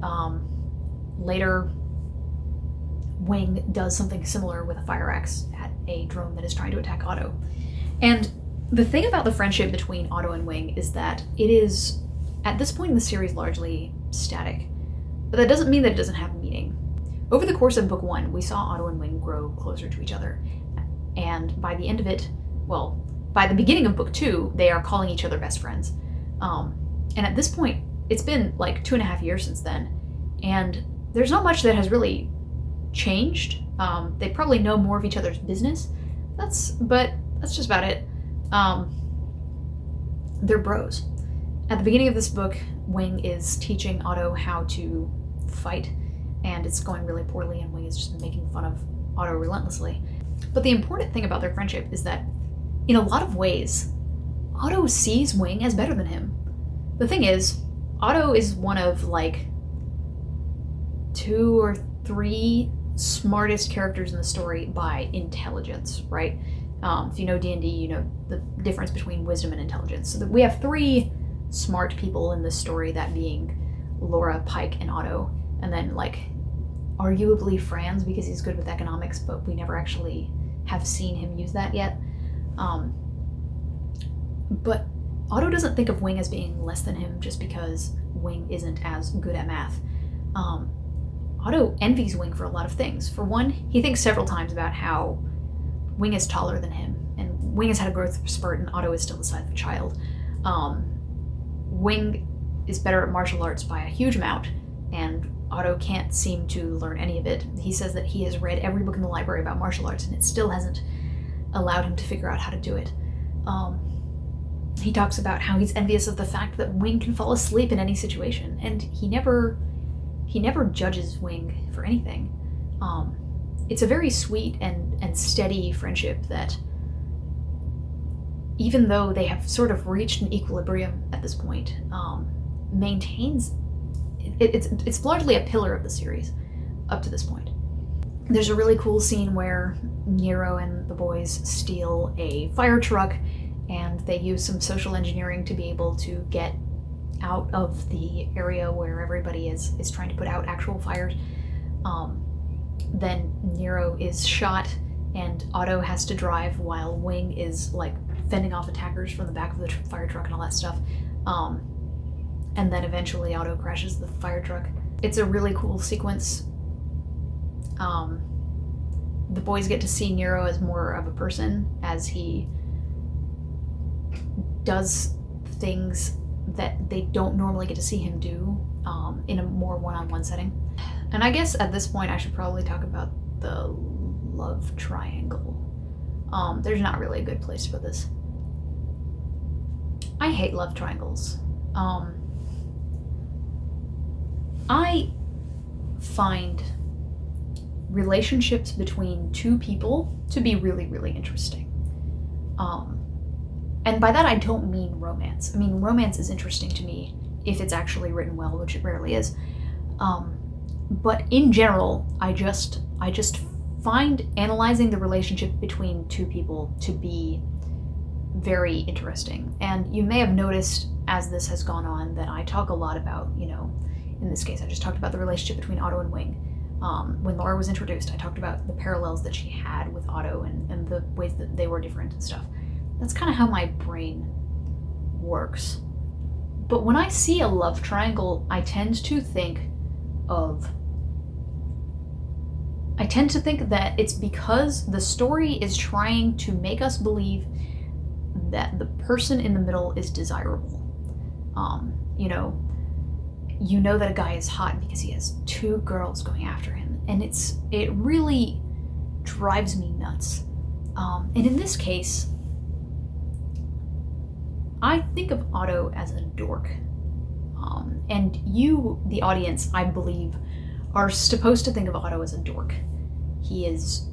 later, Wing does something similar with a fire axe at a drone that is trying to attack Otto. And the thing about the friendship between Otto and Wing is that it is, at this point in the series, largely static. But that doesn't mean that it doesn't have meaning. Over the course of book 1, we saw Otto and Wing grow closer to each other. And by the end of it, well, by the beginning of book 2, they are calling each other best friends. And at this point, it's been like 2.5 years since then, and there's not much that has really changed. They probably know more of each other's business. But that's just about it. They're bros. At the beginning of this book, Wing is teaching Otto how to fight, and it's going really poorly, and Wing is just making fun of Otto relentlessly. But the important thing about their friendship is that, in a lot of ways, Otto sees Wing as better than him. The thing is, Otto is one of, like, 2 or 3 smartest characters in the story by intelligence, right? If you know D&D, you know the difference between wisdom and intelligence. So we have 3 smart people in this story, that being Laura, Pike, and Otto, and then, like, arguably Franz, because he's good with economics, but we never actually have seen him use that yet. But Otto doesn't think of Wing as being less than him just because Wing isn't as good at math. Otto envies Wing for a lot of things. For one, he thinks several times about how Wing is taller than him, and Wing has had a growth spurt, and Otto is still the size of a child. Wing is better at martial arts by a huge amount, and Otto can't seem to learn any of it. He says that he has read every book in the library about martial arts, and it still hasn't allowed him to figure out how to do it. He talks about how he's envious of the fact that Wing can fall asleep in any situation, and he never judges Wing for anything. It's a very sweet and steady friendship that, even though they have sort of reached an equilibrium at this point, maintains. It's largely a pillar of the series up to this point. There's a really cool scene where Nero and the boys steal a fire truck, and they use some social engineering to be able to get out of the area where everybody is trying to put out actual fires. Then Nero is shot, and Otto has to drive while Wing is, like, fending off attackers from the back of the fire truck and all that stuff. And then eventually Otto crashes the fire truck. It's a really cool sequence. The boys get to see Nero as more of a person, as he does things that they don't normally get to see him do in a more one-on-one setting. And I guess at this point I should probably talk about the love triangle. There's not really a good place to put this. I hate love triangles. I find relationships between 2 people to be really, really interesting. And by that I don't mean romance. I mean, romance is interesting to me if it's actually written well, which it rarely is. But in general, I just find analyzing the relationship between 2 people to be very interesting. And you may have noticed as this has gone on that I talk a lot about, in this case I just talked about the relationship between Otto and Wing. When Laura was introduced, I talked about the parallels that she had with Otto and the ways that they were different and stuff. That's kind of how my brain works. But when I see a love triangle, I tend to think that it's because the story is trying to make us believe that the person in the middle is desirable. You know that a guy is hot because he has 2 girls going after him, and it really drives me nuts. And in this case, I think of Otto as a dork. And you, the audience, I believe, are supposed to think of Otto as a dork. He is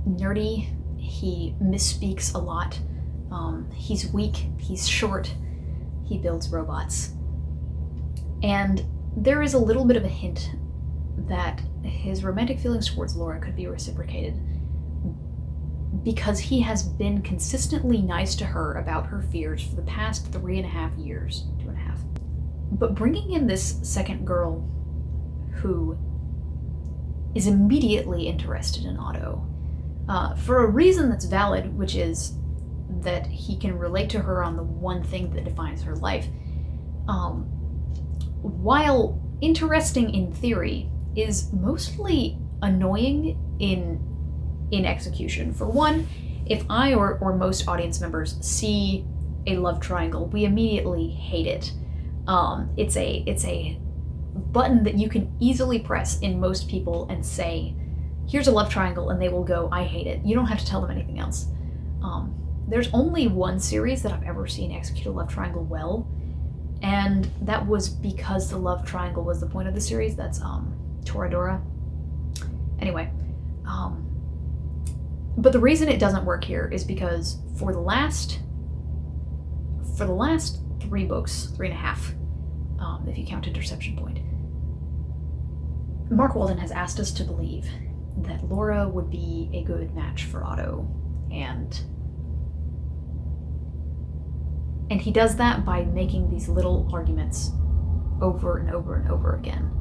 nerdy, he misspeaks a lot, he's weak, he's short, he builds robots. And there is a little bit of a hint that his romantic feelings towards Laura could be reciprocated, because he has been consistently nice to her about her fears for the past 3.5 years, 2.5. But bringing in this second girl who is immediately interested in Otto, for a reason that's valid, which is that he can relate to her on the one thing that defines her life, while interesting in theory, is mostly annoying in execution. For one, if I or most audience members see a love triangle, we immediately hate it. It's a button that you can easily press in most people and say, here's a love triangle, and they will go, I hate it. You don't have to tell them anything else. There's only one series that I've ever seen execute a love triangle well, and that was because the love triangle was the point of the series. That's Toradora. Anyway, but the reason it doesn't work here is because for the last 3 books, 3.5, if you count Interception Point, Mark Walden has asked us to believe that Laura would be a good match for Otto, and he does that by making these little arguments over and over and over again.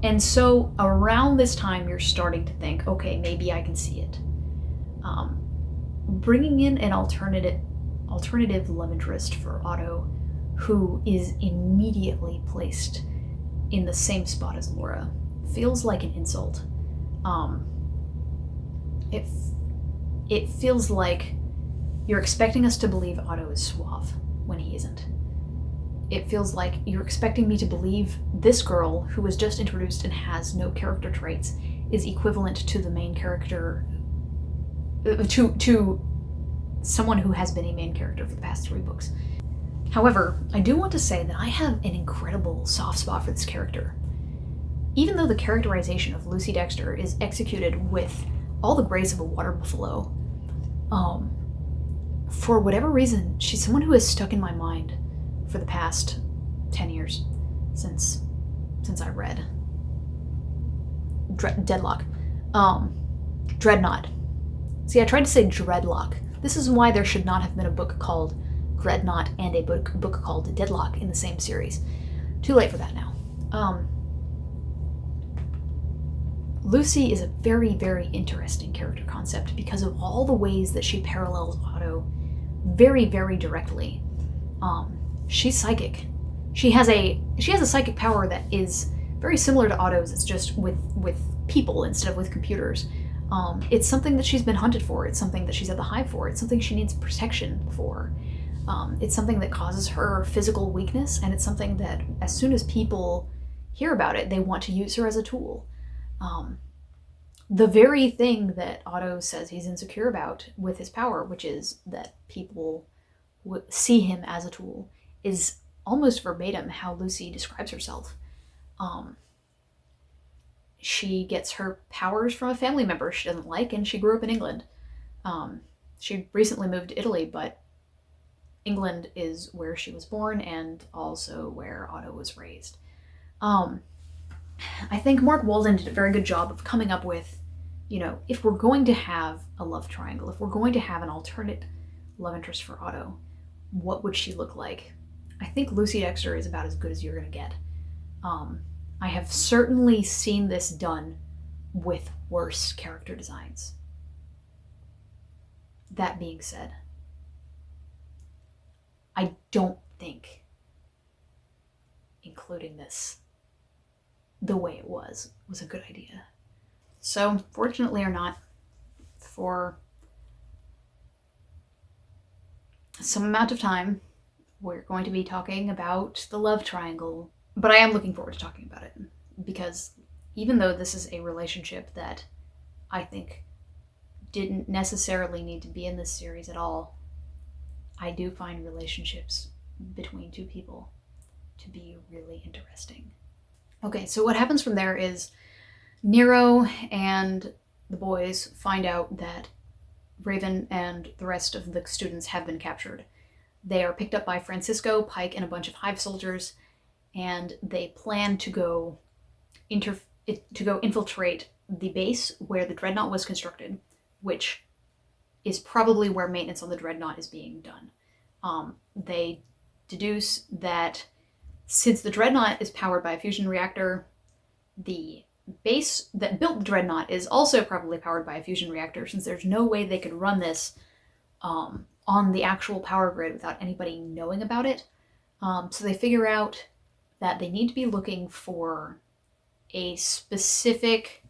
And so around this time, you're starting to think, okay, maybe I can see it. Bringing in an alternative love interest for Otto, who is immediately placed in the same spot as Laura, feels like an insult. It feels like you're expecting us to believe Otto is suave when he isn't. It feels like you're expecting me to believe this girl who was just introduced and has no character traits is equivalent to the main character, to someone who has been a main character for the past 3 books. However, I do want to say that I have an incredible soft spot for this character. Even though the characterization of Lucy Dexter is executed with all the grace of a water buffalo, for whatever reason, she's someone who has stuck in my mind for the past 10 years since I read Deadlock. Dreadnought. See, I tried to say Dreadlock. This is why there should not have been a book called Dreadnought and a book called Deadlock in the same series. Too late for that now. Lucy is a very, very interesting character concept because of all the ways that she parallels Otto very, very directly. She's psychic. She has a psychic power that is very similar to Otto's. It's just with people instead of with computers. It's something that she's been hunted for. It's something that she's at the Hive for. It's something she needs protection for. It's something that causes her physical weakness, and it's something that as soon as people hear about it, they want to use her as a tool. The very thing that Otto says he's insecure about with his power, which is that people see him as a tool, is almost verbatim how Lucy describes herself. She gets her powers from a family member she doesn't like, and she grew up in England. She recently moved to Italy, but England is where she was born and also where Otto was raised. I think Mark Walden did a very good job of coming up with, if we're going to have a love triangle, if we're going to have an alternate love interest for Otto, what would she look like? I think Lucy Dexter is about as good as you're going to get. I have certainly seen this done with worse character designs. That being said, I don't think including this the way it was a good idea. So, fortunately or not, for some amount of time, we're going to be talking about the love triangle. But I am looking forward to talking about it, because even though this is a relationship that I think didn't necessarily need to be in this series at all, I do find relationships between 2 people to be really interesting. Okay, so what happens from there is Nero and the boys find out that Raven and the rest of the students have been captured. They are picked up by Francisco, Pike, and a bunch of Hive soldiers, and they plan to go infiltrate the base where the Dreadnought was constructed, which is probably where maintenance on the Dreadnought is being done. They deduce that since the Dreadnought is powered by a fusion reactor, the base that built the Dreadnought is also probably powered by a fusion reactor, since there's no way they could run this on the actual power grid without anybody knowing about it. So they figure out that they need to be looking for a specific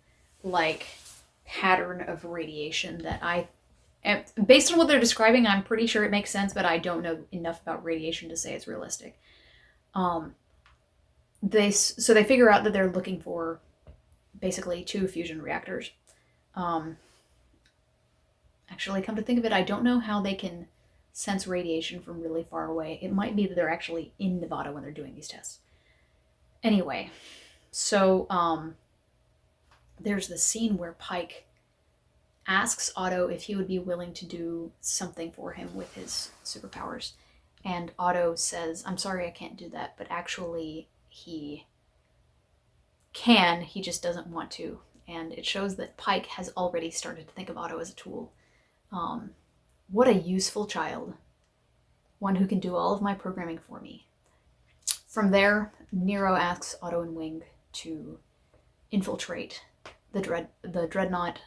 pattern of radiation that I And based on what they're describing, I'm pretty sure it makes sense, but I don't know enough about radiation to say it's realistic. They figure out that they're looking for basically 2 fusion reactors. Actually, come to think of it, I don't know how they can sense radiation from really far away. It might be that they're actually in Nevada when they're doing these tests. Anyway, so there's this scene where Pike asks Otto if he would be willing to do something for him with his superpowers. And Otto says, I'm sorry, I can't do that, but actually he can, he just doesn't want to. And it shows that Pike has already started to think of Otto as a tool. What a useful child. One who can do all of my programming for me. From there, Nero asks Otto and Wing to infiltrate the Dreadnought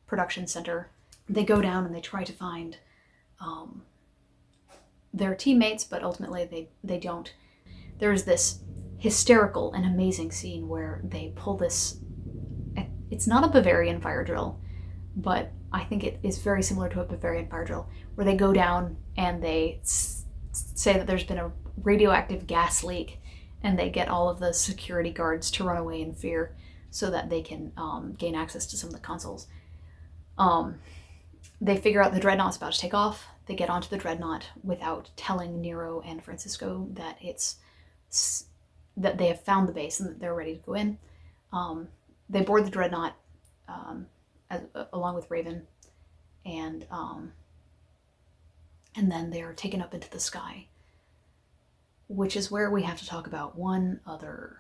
production center. They go down and they try to find their teammates, but ultimately they don't. There's this hysterical and amazing scene where they pull this, it's not a Bavarian fire drill, but I think it is very similar to a Bavarian fire drill, where they go down and they say that there's been a radioactive gas leak, and they get all of the security guards to run away in fear so that they can gain access to some of the consoles. They figure out the Dreadnought's about to take off. They get onto the Dreadnought without telling Nero and Francisco that that they have found the base and that they're ready to go in. They board the Dreadnought along with Raven, and then they are taken up into the sky, which is where we have to talk about one other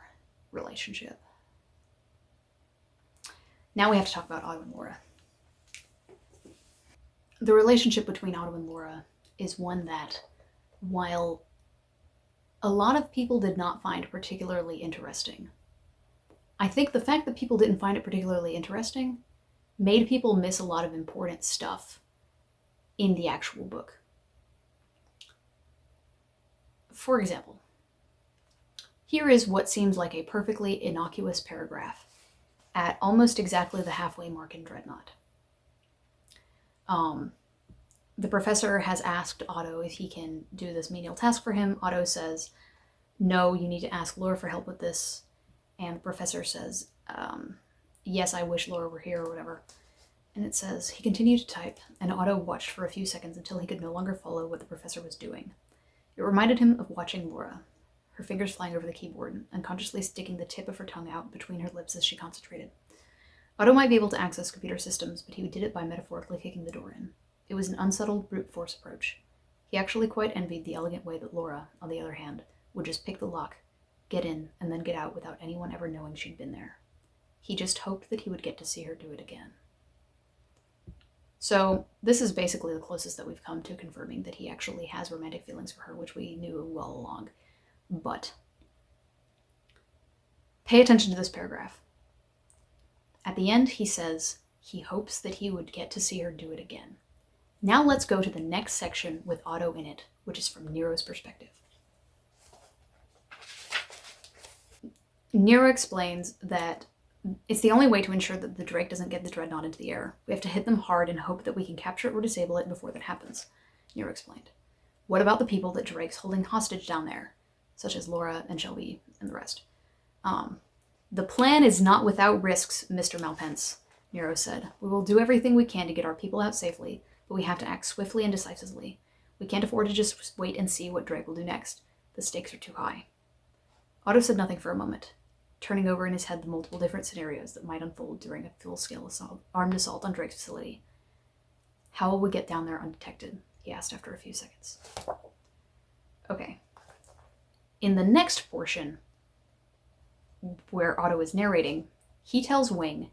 relationship. Now we have to talk about Otto and Laura. The relationship between Otto and Laura is one that, while a lot of people did not find particularly interesting, I think the fact that people didn't find it particularly interesting made people miss a lot of important stuff in the actual book. For example, here is what seems like a perfectly innocuous paragraph at almost exactly the halfway mark in Dreadnought. The professor has asked Otto if he can do this menial task for him. Otto says, no, you need to ask Laura for help with this. And the professor says, yes, I wish Laura were here, or whatever. And it says, he continued to type, and Otto watched for a few seconds until he could no longer follow what the professor was doing. It reminded him of watching Laura, her fingers flying over the keyboard, unconsciously sticking the tip of her tongue out between her lips as she concentrated. Otto might be able to access computer systems, but he did it by metaphorically kicking the door in. It was an unsettled brute force approach. He actually quite envied the elegant way that Laura, on the other hand, would just pick the lock, get in, and then get out without anyone ever knowing she'd been there. He just hoped that he would get to see her do it again. So this is basically the closest that we've come to confirming that he actually has romantic feelings for her, which we knew well along. But pay attention to this paragraph. At the end, he says he hopes that he would get to see her do it again. Now let's go to the next section with Otto in it, which is from Nero's perspective. Nero explains that it's the only way to ensure that the Drake doesn't get the Dreadnought into the air. We have to hit them hard and hope that we can capture it or disable it before that happens, Nero explained. What about the people that Drake's holding hostage down there, such as Laura and Shelby and the rest? The plan is not without risks, Mr. Malpence, Nero said. We will do everything we can to get our people out safely, but we have to act swiftly and decisively. We can't afford to just wait and see what Drake will do next. The stakes are too high. Otto said nothing for a moment, turning over in his head the multiple different scenarios that might unfold during a full-scale armed assault on Drake's facility. How will we get down there undetected? He asked after a few seconds. Okay. In the next portion, where Otto is narrating, he tells Wing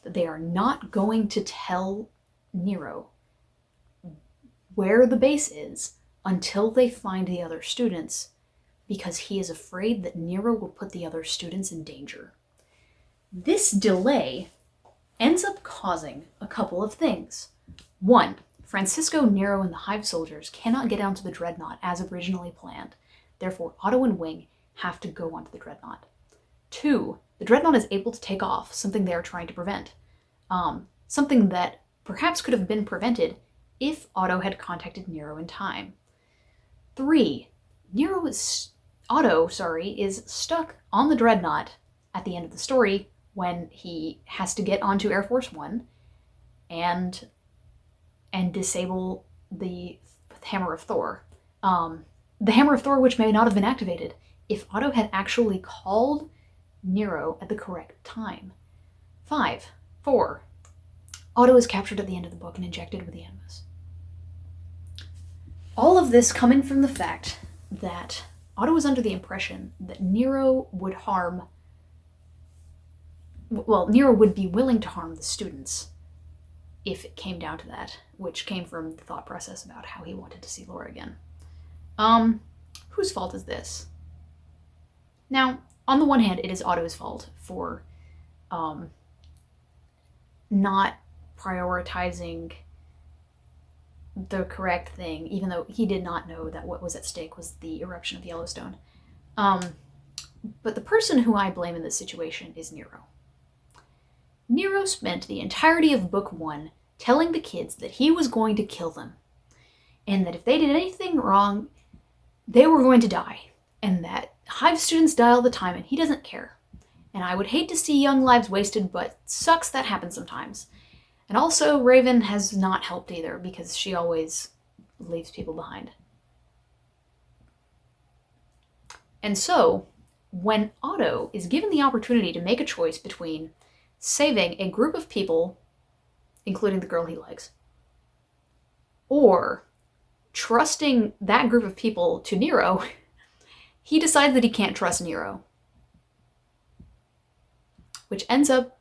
that they are not going to tell Nero where the base is until they find the other students, because he is afraid that Nero will put the other students in danger. This delay ends up causing a couple of things. One, Francisco, Nero, and the Hive soldiers cannot get onto the Dreadnought as originally planned. Therefore, Otto and Wing have to go onto the Dreadnought. Two, the Dreadnought is able to take off, something they are trying to prevent. Something that perhaps could have been prevented if Otto had contacted Nero in time. 3. Otto is stuck on the Dreadnought at the end of the story when he has to get onto Air Force One and disable the Hammer of Thor. The Hammer of Thor, which may not have been activated if Otto had actually called Nero at the correct time. 4. Otto is captured at the end of the book and injected with the animus. All of this coming from the fact that Otto was under the impression that Nero would be willing to harm the students if it came down to that, which came from the thought process about how he wanted to see Laura again. Whose fault is this? Now, on the one hand, it is Otto's fault for not prioritizing the correct thing, even though he did not know that what was at stake was the eruption of Yellowstone. But the person who I blame in this situation is Nero. Nero spent the entirety of book 1 telling the kids that he was going to kill them, and that if they did anything wrong, they were going to die, and that HIVE students die all the time, and he doesn't care. And I would hate to see young lives wasted, but sucks that happens sometimes. And also, Raven has not helped either, because she always leaves people behind. And so, when Otto is given the opportunity to make a choice between saving a group of people, including the girl he likes, or trusting that group of people to Nero, he decides that he can't trust Nero, which ends up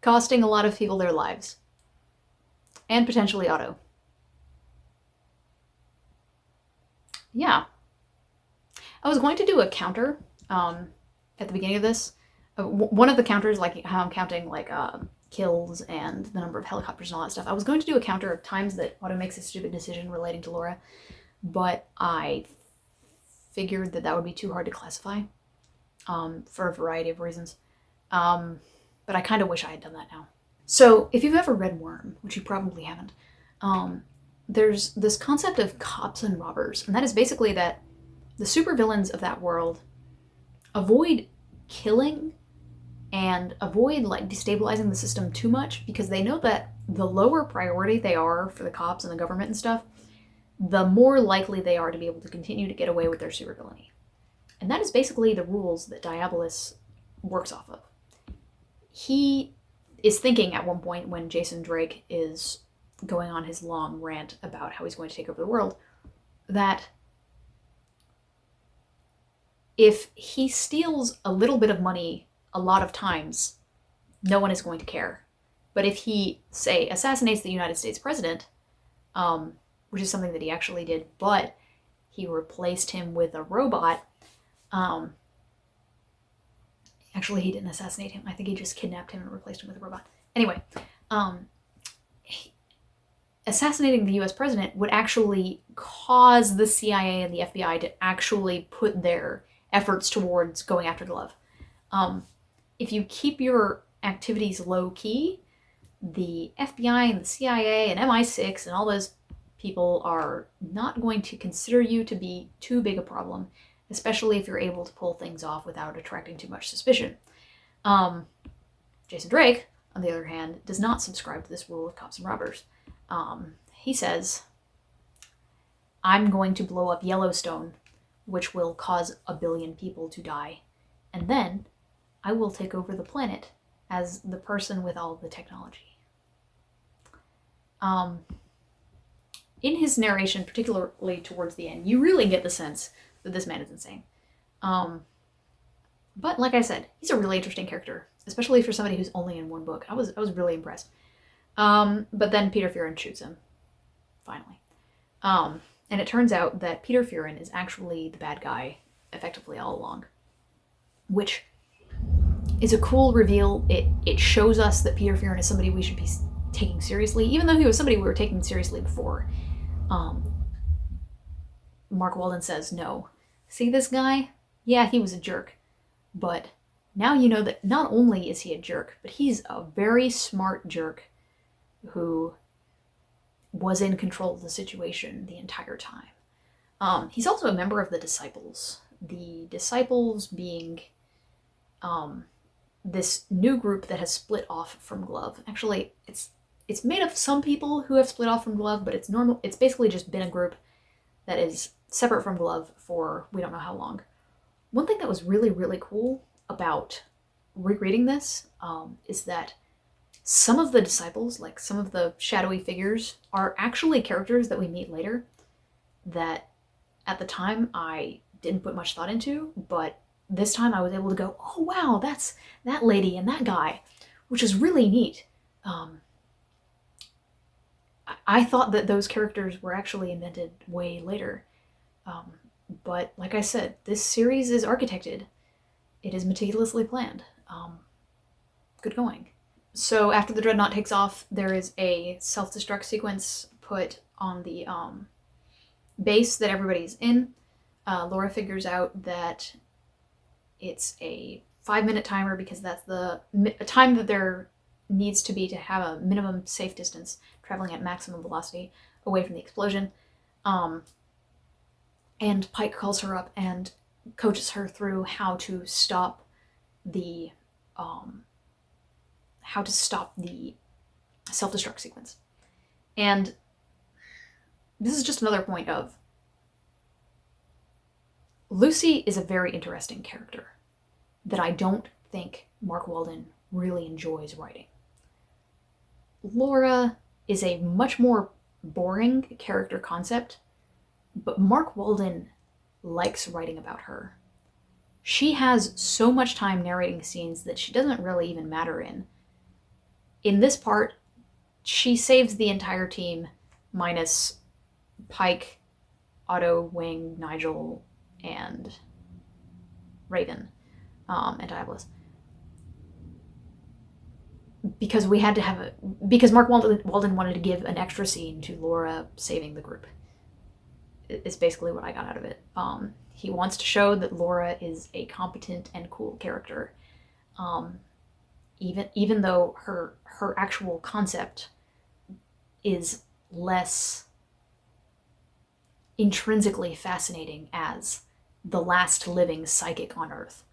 costing a lot of people their lives. And potentially Otto. Yeah. I was going to do a counter at the beginning of this. One of the counters, like how I'm counting kills and the number of helicopters and all that stuff. I was going to do a counter of times that Otto makes a stupid decision relating to Laura, but I figured that would be too hard to classify for a variety of reasons. But I kind of wish I had done that now. So, if you've ever read Worm, which you probably haven't, there's this concept of cops and robbers, and that is basically that the supervillains of that world avoid killing and avoid destabilizing the system too much, because they know that the lower priority they are for the cops and the government and stuff, the more likely they are to be able to continue to get away with their supervillainy. And that is basically the rules that Diabolus works off of. He is thinking at one point when Jason Drake is going on his long rant about how he's going to take over the world, that if he steals a little bit of money a lot of times, no one is going to care. But if he, say, assassinates the United States president, which is something that he actually did, but he replaced him with a robot, actually, he didn't assassinate him. I think he just kidnapped him and replaced him with a robot. Anyway, assassinating the US president would actually cause the CIA and the FBI to actually put their efforts towards going after the love. If you keep your activities low-key, the FBI and the CIA and MI6 and all those people are not going to consider you to be too big a problem, especially if you're able to pull things off without attracting too much suspicion. Jason Drake, on the other hand, does not subscribe to this rule of cops and robbers. He says, I'm going to blow up Yellowstone, which will cause 1 billion people to die, and then I will take over the planet as the person with all the technology. In his narration, particularly towards the end, you really get the sense that this man is insane. But like I said, he's a really interesting character, especially for somebody who's only in one book. I was really impressed. But then Peter Furin shoots him, finally. And it turns out that Peter Furin is actually the bad guy, effectively all along, which is a cool reveal. It shows us that Peter Furin is somebody we should be taking seriously, even though he was somebody we were taking seriously before. Mark Walden says, no. See this guy? Yeah, he was a jerk. But now you know that not only is he a jerk, but he's a very smart jerk who was in control of the situation the entire time. He's also a member of the Disciples. The Disciples being this new group that has split off from Glove. Actually, it's made of some people who have split off from Glove, but it's basically just been a group that is separate from Glove for we don't know how long. One thing that was really, really cool about rereading this is that some of the Disciples, like some of the shadowy figures, are actually characters that we meet later that at the time I didn't put much thought into, but this time I was able to go, oh wow, that's that lady and that guy, which is really neat. I thought that those characters were actually invented way later. But like I said, this series is architected. It is meticulously planned. Good going. So after the Dreadnought takes off, there is a self-destruct sequence put on the base that everybody's in. Laura figures out that it's a 5-minute timer because that's the time that there needs to be to have a minimum safe distance, traveling at maximum velocity away from the explosion. And Pike calls her up and coaches her through how to stop the self-destruct sequence. And this is just another point of Lucy is a very interesting character that I don't think Mark Walden really enjoys writing. Laura is a much more boring character concept, but Mark Walden likes writing about her. She has so much time narrating scenes that she doesn't really even matter in. In this part, she saves the entire team minus Pike, Otto, Wing, Nigel, and Raven, and Diabolus. Because we had to because Mark Walden wanted to give an extra scene to Laura saving the group. It's basically what I got out of it. He wants to show that Laura is a competent and cool character. Even though her actual concept is less intrinsically fascinating as the last living psychic on Earth.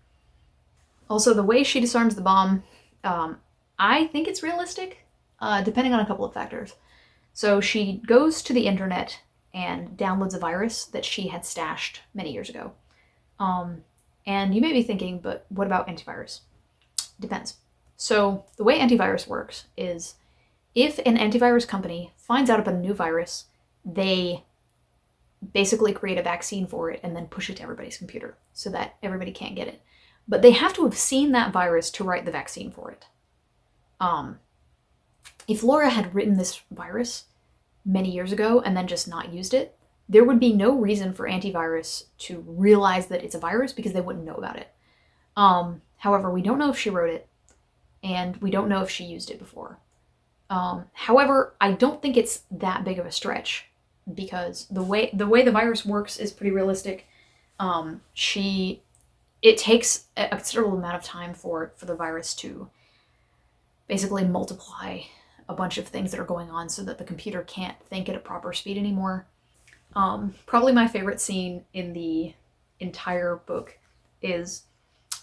Also, the way she disarms the bomb, I think it's realistic, depending on a couple of factors. So she goes to the internet and downloads a virus that she had stashed many years ago. And you may be thinking, but what about antivirus? Depends. So the way antivirus works is if an antivirus company finds out about a new virus, they basically create a vaccine for it and then push it to everybody's computer so that everybody can't get it. But they have to have seen that virus to write the vaccine for it. If Laura had written this virus many years ago and then just not used it, there would be no reason for antivirus to realize that it's a virus because they wouldn't know about it. However, we don't know if she wrote it, and we don't know if she used it before. However, I don't think it's that big of a stretch because the way the virus works is pretty realistic. It takes a considerable amount of time for the virus to basically multiply a bunch of things that are going on so that the computer can't think at a proper speed anymore. Probably my favorite scene in the entire book is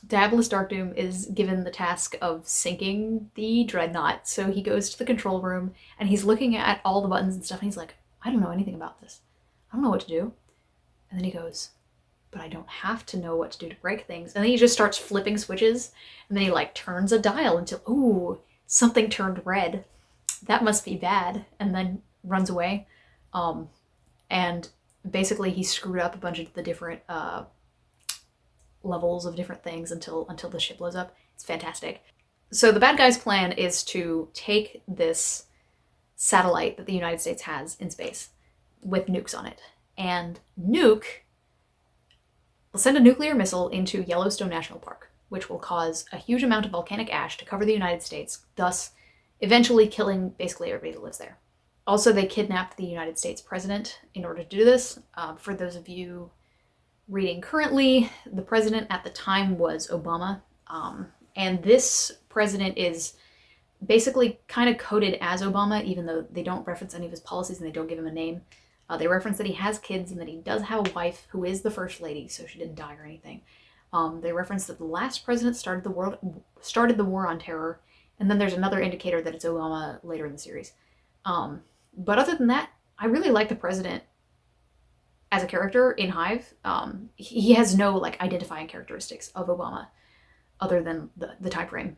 Diabolus Darkdoom is given the task of sinking the Dreadnought. So he goes to the control room and he's looking at all the buttons and stuff and he's like, I don't know anything about this. I don't know what to do. And then he goes, but I don't have to know what to do to break things. And then he just starts flipping switches and then he like turns a dial until, ooh, something turned red. That must be bad. And then runs away. And basically he screwed up a bunch of the different levels of different things until the ship blows up. It's fantastic. So the bad guy's plan is to take this satellite that the United States has in space with nukes on it. And nuke will send a nuclear missile into Yellowstone National Park, which will cause a huge amount of volcanic ash to cover the United States, thus eventually killing basically everybody that lives there. Also, they kidnapped the United States president in order to do this. For those of you reading currently, the president at the time was Obama. And this president is basically kind of coded as Obama, even though they don't reference any of his policies and they don't give him a name. They reference that he has kids and that he does have a wife who is the first lady, so she didn't die or anything. They reference that the last president started the war on terror, and then there's another indicator that it's Obama later in the series. But other than that, I really like the president as a character in Hive. He has no like identifying characteristics of Obama other than the time frame.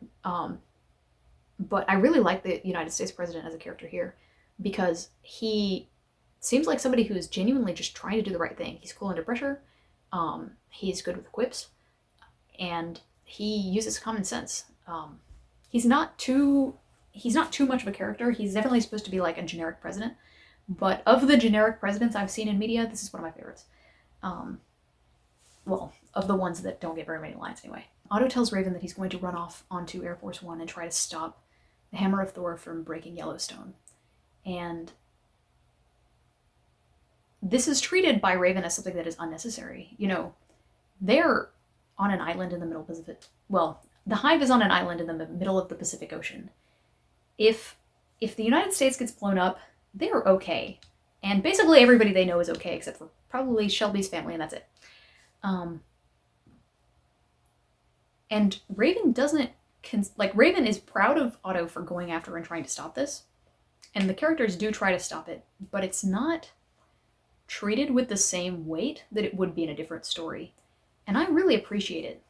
But I really like the United States president as a character here because he seems like somebody who is genuinely just trying to do the right thing. He's cool under pressure. He's good with quips, and he uses common sense. He's not too much of a character. He's definitely supposed to be like a generic president, but of the generic presidents I've seen in media, this is one of my favorites. Well, of the ones that don't get very many lines anyway. Otto tells Raven that he's going to run off onto Air Force One and try to stop the Hammer of Thor from breaking Yellowstone. And this is treated by Raven as something that is unnecessary. You know, they're on an island in the middle Pacific. Well, the Hive is on an island in the middle of the Pacific Ocean. If the United States gets blown up, they're okay. And basically everybody they know is okay, except for probably Shelby's family, and that's it. And Raven doesn't... Raven is proud of Otto for going after and trying to stop this. And the characters do try to stop it, but it's not treated with the same weight that it would be in a different story. And I really appreciate it.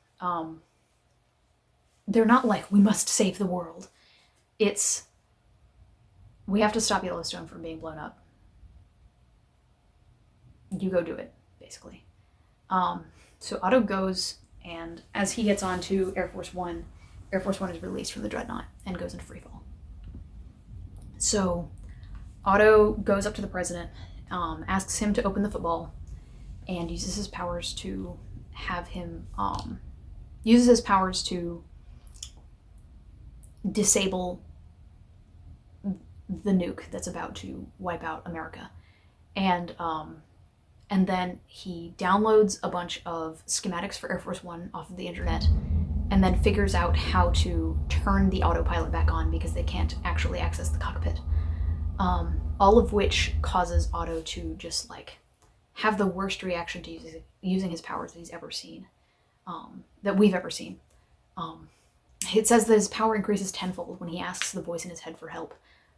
They're not like, we must save the world. It's, we have to stop Yellowstone from being blown up. You go do it, basically. So Otto goes, and as he gets onto Air Force One is released from the Dreadnought and goes into freefall. So Otto goes up to the president, asks him to open the football, and uses his powers to have him, disable the nuke that's about to wipe out America. And then he downloads a bunch of schematics for Air Force One off of the internet, and then figures out how to turn the autopilot back on because they can't actually access the cockpit. All of which causes Otto to just like have the worst reaction to using his powers that he's ever seen, that we've ever seen. It says that his power increases tenfold when he asks the voice in his head for help,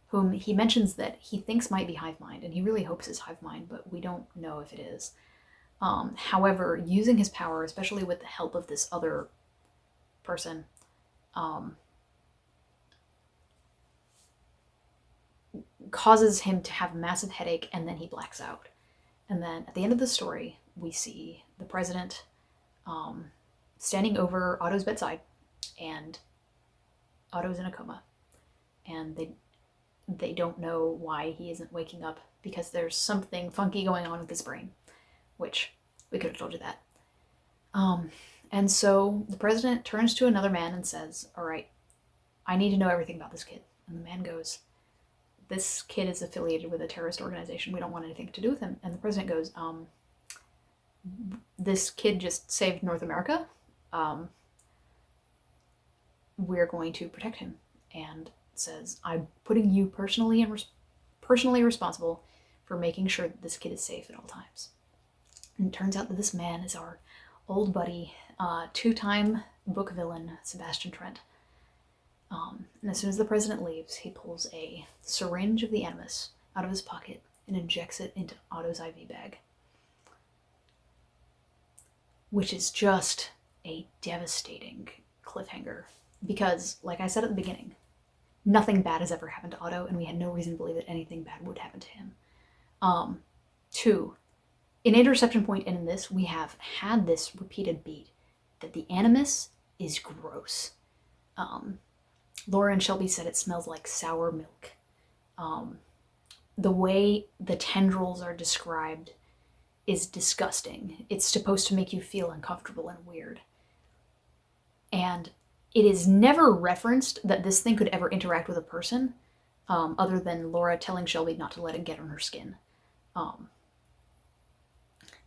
whom he mentions that he thinks might be Hive Mind, and he really hopes it's Hive Mind, but we don't know if it is. However, using his power, especially with the help of this other person, causes him to have a massive headache, and then he blacks out. And then at the end of the story, we see the president standing over Otto's bedside, and Otto's in a coma. And they don't know why he isn't waking up, because there's something funky going on with his brain, which we could have told you that. And so the president turns to another man and says, all right, I need to know everything about this kid. And the man goes, this kid is affiliated with a terrorist organization. We don't want anything to do with him. And the president goes, this kid just saved North America. We're going to protect him. And says, I'm putting you personally responsible for making sure that this kid is safe at all times. And it turns out that this man is our old buddy, two-time book villain, Sebastian Trent. And as soon as the president leaves, he pulls a syringe of the Animus out of his pocket and injects it into Otto's IV bag. Which is just a devastating cliffhanger. Because, like I said at the beginning, nothing bad has ever happened to Otto, and we had no reason to believe that anything bad would happen to him. 2, in Interception Point and in this, we have had this repeated beat that the Animus is gross. Laura and Shelby said it smells like sour milk. The way the tendrils are described is disgusting. It's supposed to make you feel uncomfortable and weird. And it is never referenced that this thing could ever interact with a person, other than Laura telling Shelby not to let it get on her skin.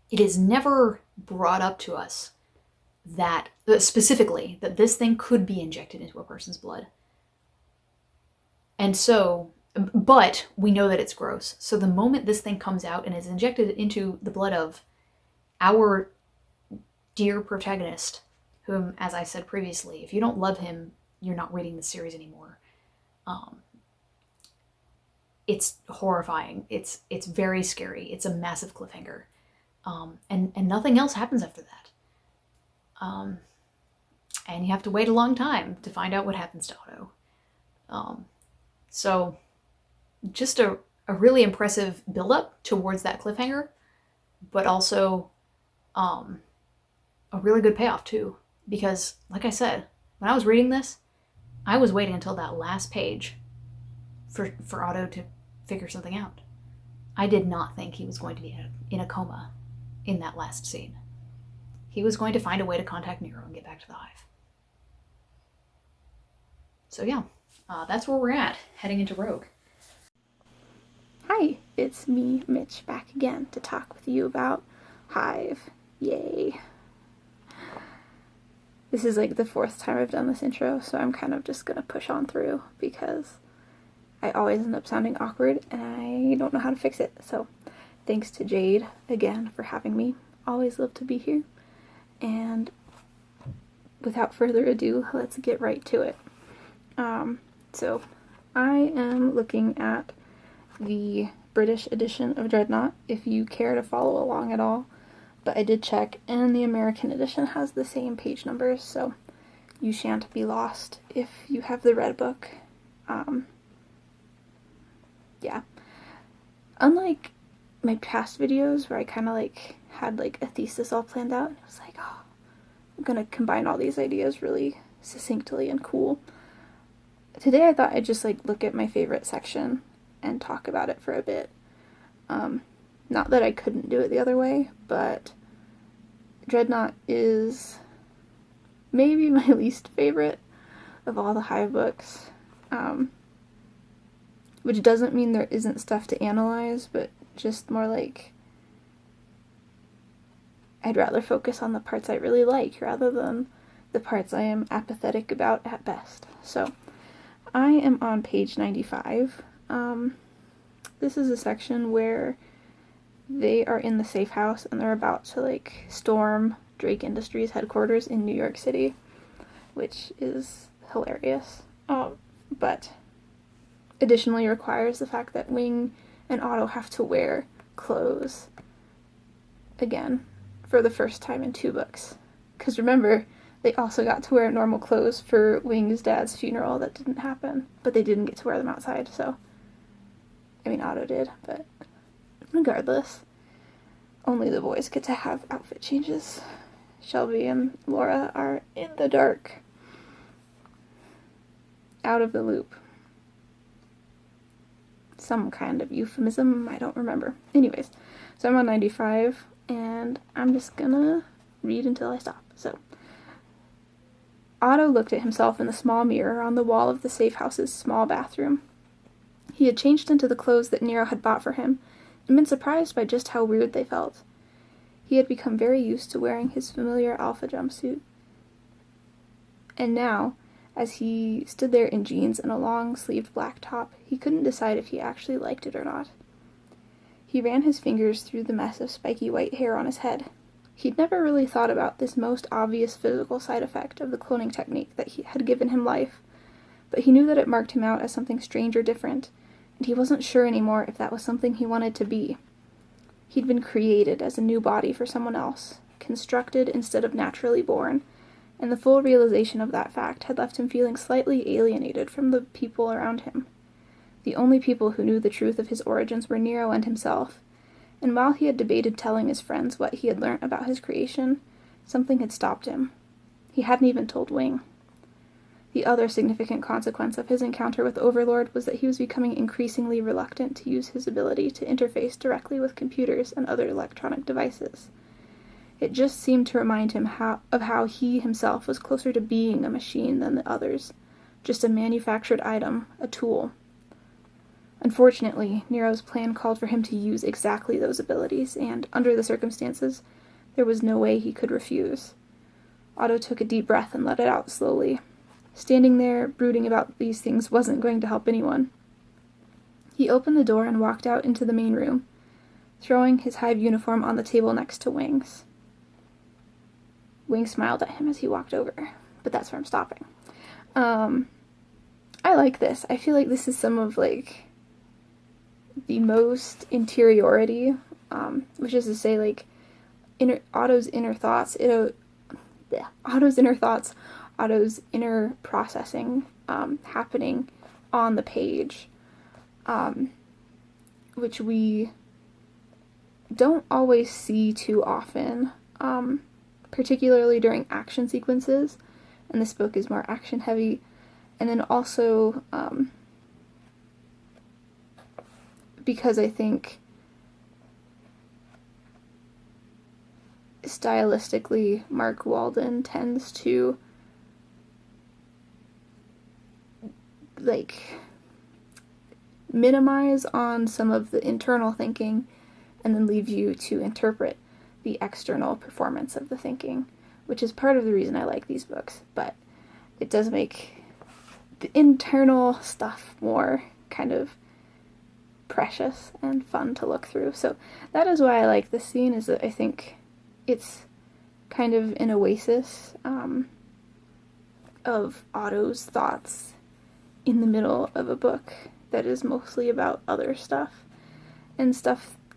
It is never brought up to us that, specifically, that this thing could be injected into a person's blood. And so, but we know that it's gross. So the moment this thing comes out and is injected into the blood of our dear protagonist, whom, as I said previously, if you don't love him, you're not reading the series anymore. It's horrifying. It's very scary. It's a massive cliffhanger. And nothing else happens after that. And you have to wait a long time to find out what happens to Otto. So just a really impressive build-up towards that cliffhanger, but also a really good payoff too. Because, like I said, when I was reading this, I was waiting until that last page for Otto to figure something out. I did not think he was going to be in a coma in that last scene. He was going to find a way to contact Nero and get back to the Hive. So yeah, that's where we're at, heading into Rogue. Hi, it's me, Mitch, back again to talk with you about HIVE. Yay. This is like the 4th time I've done this intro, so I'm kind of just gonna push on through because I always end up sounding awkward and I don't know how to fix it. So thanks to Jade again for having me. Always love to be here. And without further ado, let's get right to it. So I am looking at the British edition of Dreadnought, if you care to follow along at all. But I did check, and the American edition has the same page numbers, so you shan't be lost if you have the red book. Yeah. Unlike my past videos where I kind of like had like a thesis all planned out, I was like, oh, I'm gonna combine all these ideas really succinctly and cool. Today I thought I'd just like look at my favorite section and talk about it for a bit. Not that I couldn't do it the other way, but Dreadnought is maybe my least favorite of all the HIVE books. Which doesn't mean there isn't stuff to analyze, but just more like I'd rather focus on the parts I really like rather than the parts I am apathetic about at best. So I am on page 95. This is a section where they are in the safe house and they're about to like storm Drake Industries headquarters in New York City, which is hilarious. But additionally requires the fact that Wing and Otto have to wear clothes again for the first time in 2 books. Because remember, they also got to wear normal clothes for Wing's dad's funeral that didn't happen, but they didn't get to wear them outside, so I mean Otto did, but regardless, only the boys get to have outfit changes. Shelby and Laura are in the dark. Out of the loop. Some kind of euphemism, I don't remember. Anyways, so I'm on 95, and I'm just gonna read until I stop. So, Otto looked at himself in the small mirror on the wall of the safe house's small bathroom. He had changed into the clothes that Nero had bought for him, and been surprised by just how weird they felt. He had become very used to wearing his familiar alpha jumpsuit. And now, as he stood there in jeans and a long-sleeved black top, he couldn't decide if he actually liked it or not. He ran his fingers through the mess of spiky white hair on his head. He'd never really thought about this most obvious physical side effect of the cloning technique that had given him life, but he knew that it marked him out as something strange or different, and he wasn't sure anymore if that was something he wanted to be. He'd been created as a new body for someone else, constructed instead of naturally born, and the full realization of that fact had left him feeling slightly alienated from the people around him. The only people who knew the truth of his origins were Nero and himself, and while he had debated telling his friends what he had learnt about his creation, something had stopped him. He hadn't even told Wing. The other significant consequence of his encounter with Overlord was that he was becoming increasingly reluctant to use his ability to interface directly with computers and other electronic devices. It just seemed to remind him of how he himself was closer to being a machine than the others, just a manufactured item, a tool. Unfortunately, Nero's plan called for him to use exactly those abilities, and, under the circumstances, there was no way he could refuse. Otto took a deep breath and let it out slowly. Standing there, brooding about these things wasn't going to help anyone. He opened the door and walked out into the main room, throwing his Hive uniform on the table next to Wings. Wings smiled at him as he walked over, but that's where I'm stopping. I like this. I feel like this is some of, like, the most interiority, which is to say, like, Otto's inner thoughts, Otto's inner processing happening on the page, which we don't always see too often, particularly during action sequences, and this book is more action heavy, and then also because I think stylistically Mark Walden tends to like minimize on some of the internal thinking and then leave you to interpret the external performance of the thinking, which is part of the reason I like these books, but it does make the internal stuff more kind of precious and fun to look through. So that is why I like this scene, is that I think it's kind of an oasis of Otto's thoughts in the middle of a book that is mostly about other stuff, and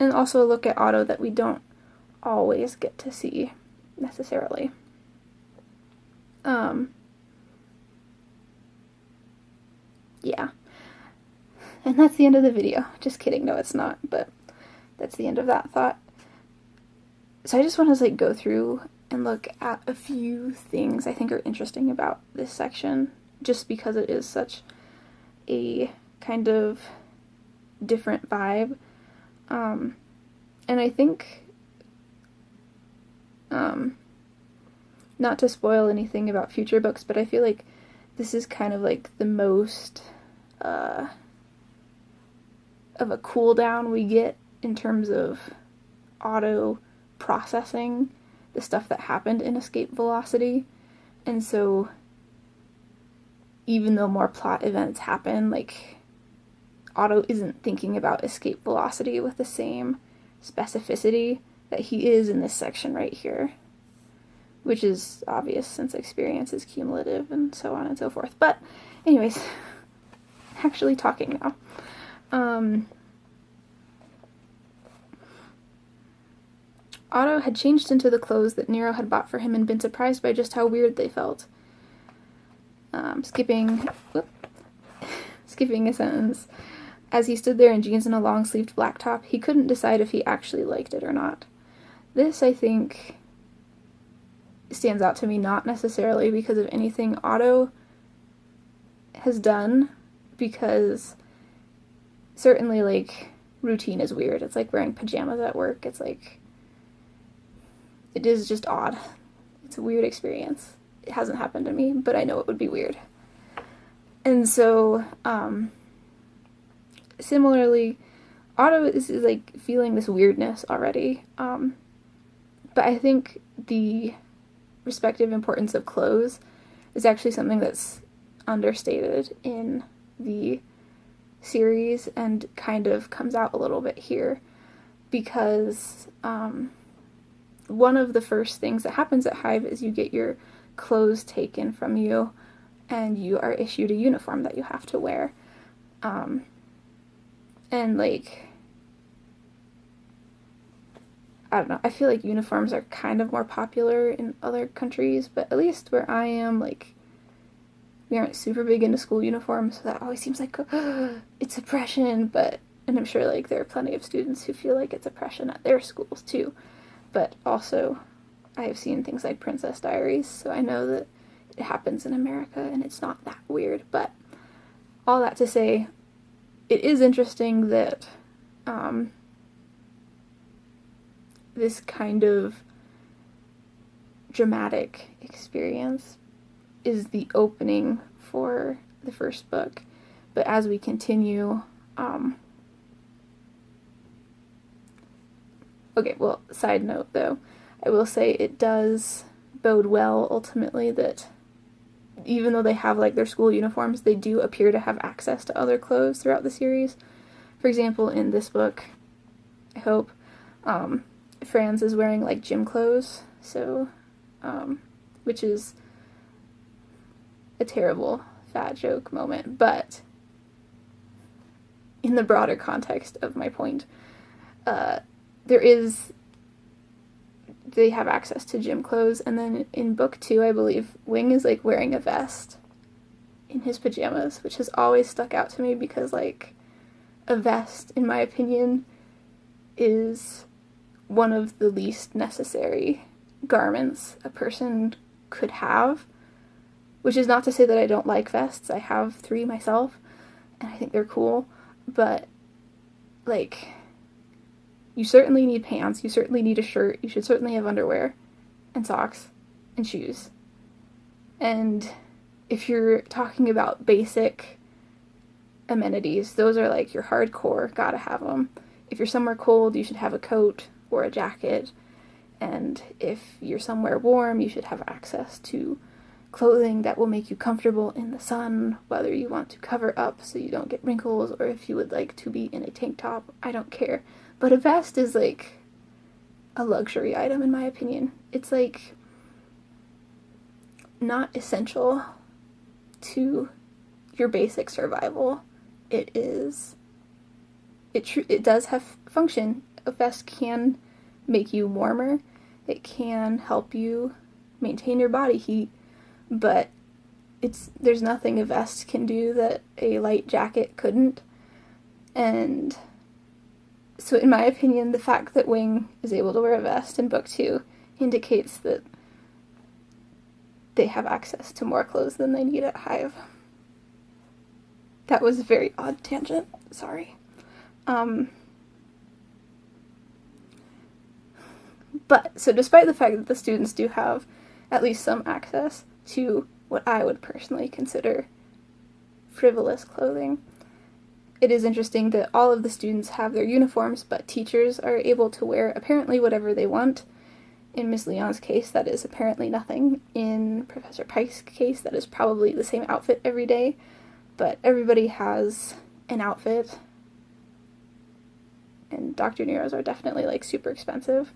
also a look at Otto that we don't always get to see necessarily. Yeah. And that's the end of the video. Just kidding, no it's not, but that's the end of that thought. So I just want to, like, go through and look at a few things I think are interesting about this section, just because it is such a kind of different vibe. And I think, not to spoil anything about future books, but I feel like this is kind of like the most of a cool down we get in terms of Otto processing the stuff that happened in Escape Velocity. And so even though more plot events happen, like, Otto isn't thinking about Escape Velocity with the same specificity that he is in this section right here, which is obvious since experience is cumulative and so on and so forth. But anyways, actually talking now. Otto had changed into the clothes that Nero had bought for him and been surprised by just how weird they felt. Skipping a sentence. As he stood there in jeans and a long-sleeved black top, he couldn't decide if he actually liked it or not. This, I think, stands out to me not necessarily because of anything Otto has done, because certainly, like, routine is weird. It's like wearing pajamas at work. It's like, it is just odd. It's a weird experience. It hasn't happened to me, but I know it would be weird. And so, similarly, Otto is like feeling this weirdness already. But I think the respective importance of clothes is actually something that's understated in the series and kind of comes out a little bit here, because one of the first things that happens at HIVE is you get your clothes taken from you and you are issued a uniform that you have to wear. And, like, I don't know, I feel like uniforms are kind of more popular in other countries, but at least where I am, like, we aren't super big into school uniforms, so that always seems like, it's oppression, and I'm sure, like, there are plenty of students who feel like it's oppression at their schools, too. But also, I have seen things like Princess Diaries, so I know that it happens in America, and it's not that weird. But all that to say, it is interesting that this kind of dramatic experience is the opening for the first book. But as we continue, okay, well, side note though, I will say it does bode well ultimately that even though they have, like, their school uniforms, they do appear to have access to other clothes throughout the series. For example, in this book, I hope, Franz is wearing, like, gym clothes, so, which is a terrible fat joke moment, but in the broader context of my point, they have access to gym clothes, and then in book 2, I believe, Wing is, like, wearing a vest in his pajamas, which has always stuck out to me because, like, a vest, in my opinion, is one of the least necessary garments a person could have, which is not to say that I don't like vests. I have 3 myself, and I think they're cool, but, like, you certainly need pants, you certainly need a shirt, you should certainly have underwear, and socks, and shoes. And if you're talking about basic amenities, those are, like, your hardcore, gotta have them. If you're somewhere cold, you should have a coat or a jacket, and if you're somewhere warm, you should have access to clothing that will make you comfortable in the sun, whether you want to cover up so you don't get wrinkles, or if you would like to be in a tank top, I don't care. But a vest is, like, a luxury item, in my opinion. It's, like, not essential to your basic survival. It does have function. A vest can make you warmer. It can help you maintain your body heat, but there's nothing a vest can do that a light jacket couldn't. And so in my opinion, the fact that Wing is able to wear a vest in book 2 indicates that they have access to more clothes than they need at Hive. That was a very odd tangent, sorry. But, so despite the fact that the students do have at least some access to what I would personally consider frivolous clothing, it is interesting that all of the students have their uniforms, but teachers are able to wear apparently whatever they want. In Miss Leon's case, that is apparently nothing. In Professor Pike's case, that is probably the same outfit every day, but everybody has an outfit. And Dr. Nero's are definitely, like, super expensive.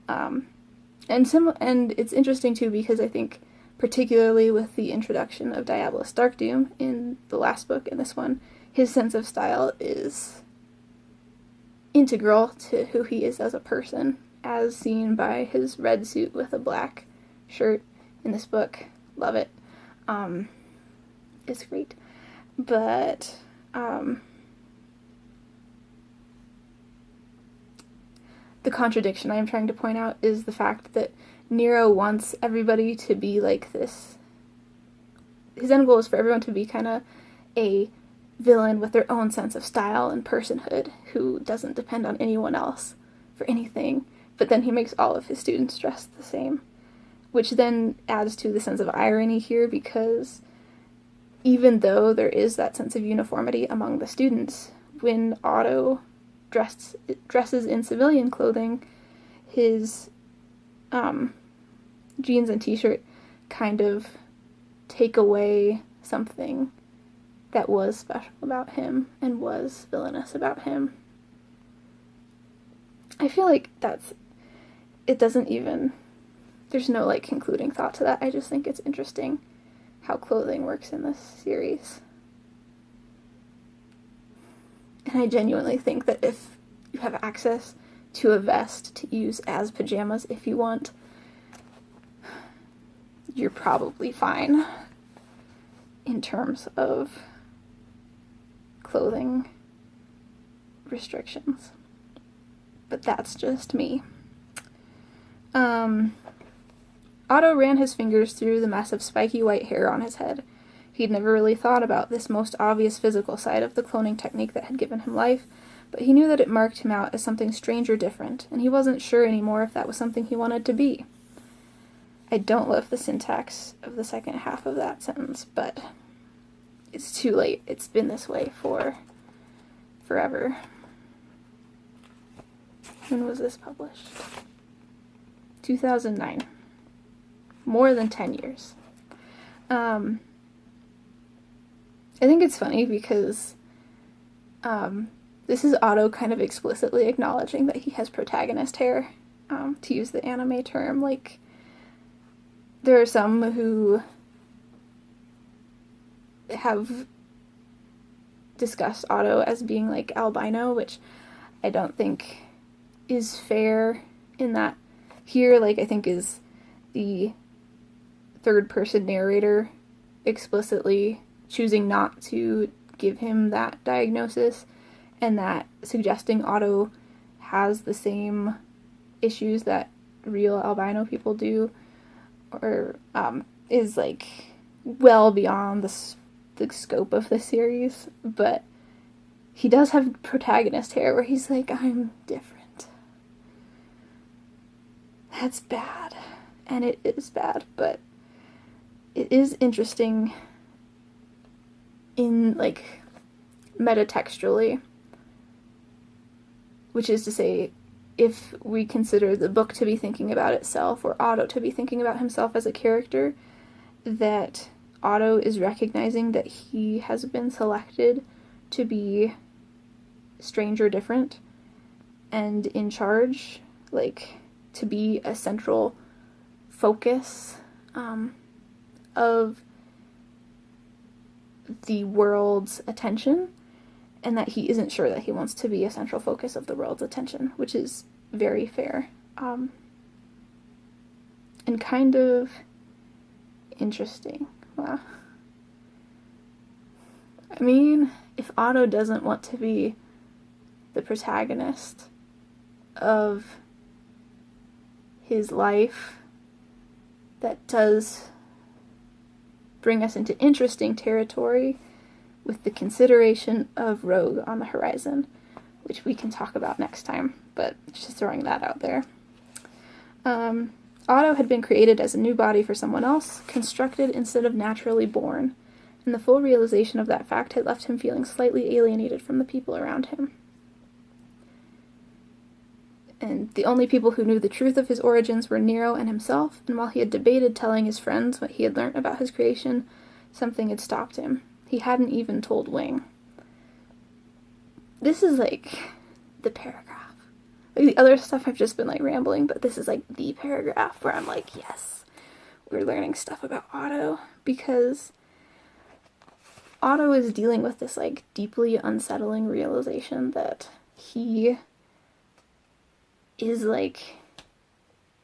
And it's interesting, too, because I think, particularly with the introduction of Diabolus Darkdoom in the last book and this one, his sense of style is integral to who he is as a person, as seen by his red suit with a black shirt in this book. Love it. It's great. But, the contradiction I am trying to point out is the fact that Nero wants everybody to be like this. His end goal is for everyone to be kind of a villain with their own sense of style and personhood who doesn't depend on anyone else for anything, but then he makes all of his students dress the same, which then adds to the sense of irony here, because even though there is that sense of uniformity among the students, when Otto dresses in civilian clothing, his jeans and t-shirt kind of take away something that was special about him and was villainous about him. I feel like there's no, like, concluding thought to that. I just think it's interesting how clothing works in this series. And I genuinely think that if you have access to a vest to use as pajamas if you want, you're probably fine in terms of clothing restrictions. But that's just me. Otto ran his fingers through the mess of spiky white hair on his head. He'd never really thought about this most obvious physical side of the cloning technique that had given him life, but he knew that it marked him out as something strange or different, and he wasn't sure anymore if that was something he wanted to be. I don't love the syntax of the second half of that sentence, but it's too late. It's been this way for forever. When was this published? 2009. More than 10 years. I think it's funny because this is Otto kind of explicitly acknowledging that he has protagonist hair, to use the anime term. Like, there are some who have discussed Otto as being, like, albino, which I don't think is fair in that here, like, I think is the third-person narrator explicitly choosing not to give him that diagnosis, and that suggesting Otto has the same issues that real albino people do, or is, like, well beyond the scope of the series. But he does have protagonist hair where he's like, I'm different. That's bad. And it is bad, but it is interesting in, like, metatextually, which is to say, if we consider the book to be thinking about itself, or Otto to be thinking about himself as a character, that Otto is recognizing that he has been selected to be strange or different, and in charge, like, to be a central focus of the world's attention, and that he isn't sure that he wants to be a central focus of the world's attention, which is very fair. And kind of interesting. Wow. I mean, if Otto doesn't want to be the protagonist of his life, that does bring us into interesting territory with the consideration of Rogue on the horizon, which we can talk about next time, but just throwing that out there. Otto had been created as a new body for someone else, constructed instead of naturally born, and the full realization of that fact had left him feeling slightly alienated from the people around him. And the only people who knew the truth of his origins were Nero and himself, and while he had debated telling his friends what he had learnt about his creation, something had stopped him. He hadn't even told Wing. This is, like, the paragraph. Like, the other stuff I've just been, like, rambling, but this is, like, the paragraph where I'm like, yes, we're learning stuff about Otto, because Otto is dealing with this, like, deeply unsettling realization that he is, like,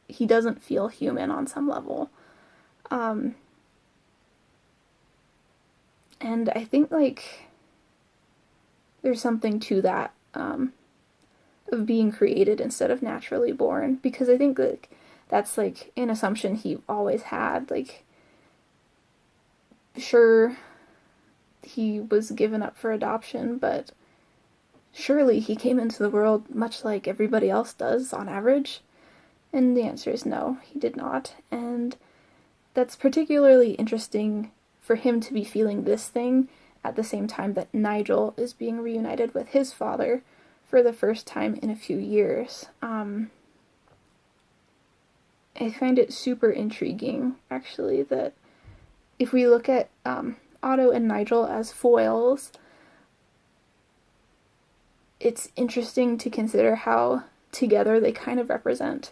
he doesn't feel human on some level. And I think, like, there's something to that, of being created instead of naturally born, because I think, like, that's, like, an assumption he always had. Like, sure, he was given up for adoption, but surely he came into the world much like everybody else does on average. And the answer is no, he did not. And that's particularly interesting for him to be feeling this thing at the same time that Nigel is being reunited with his father for the first time in a few years. I find it super intriguing, actually, that if we look at Otto and Nigel as foils, it's interesting to consider how together they kind of represent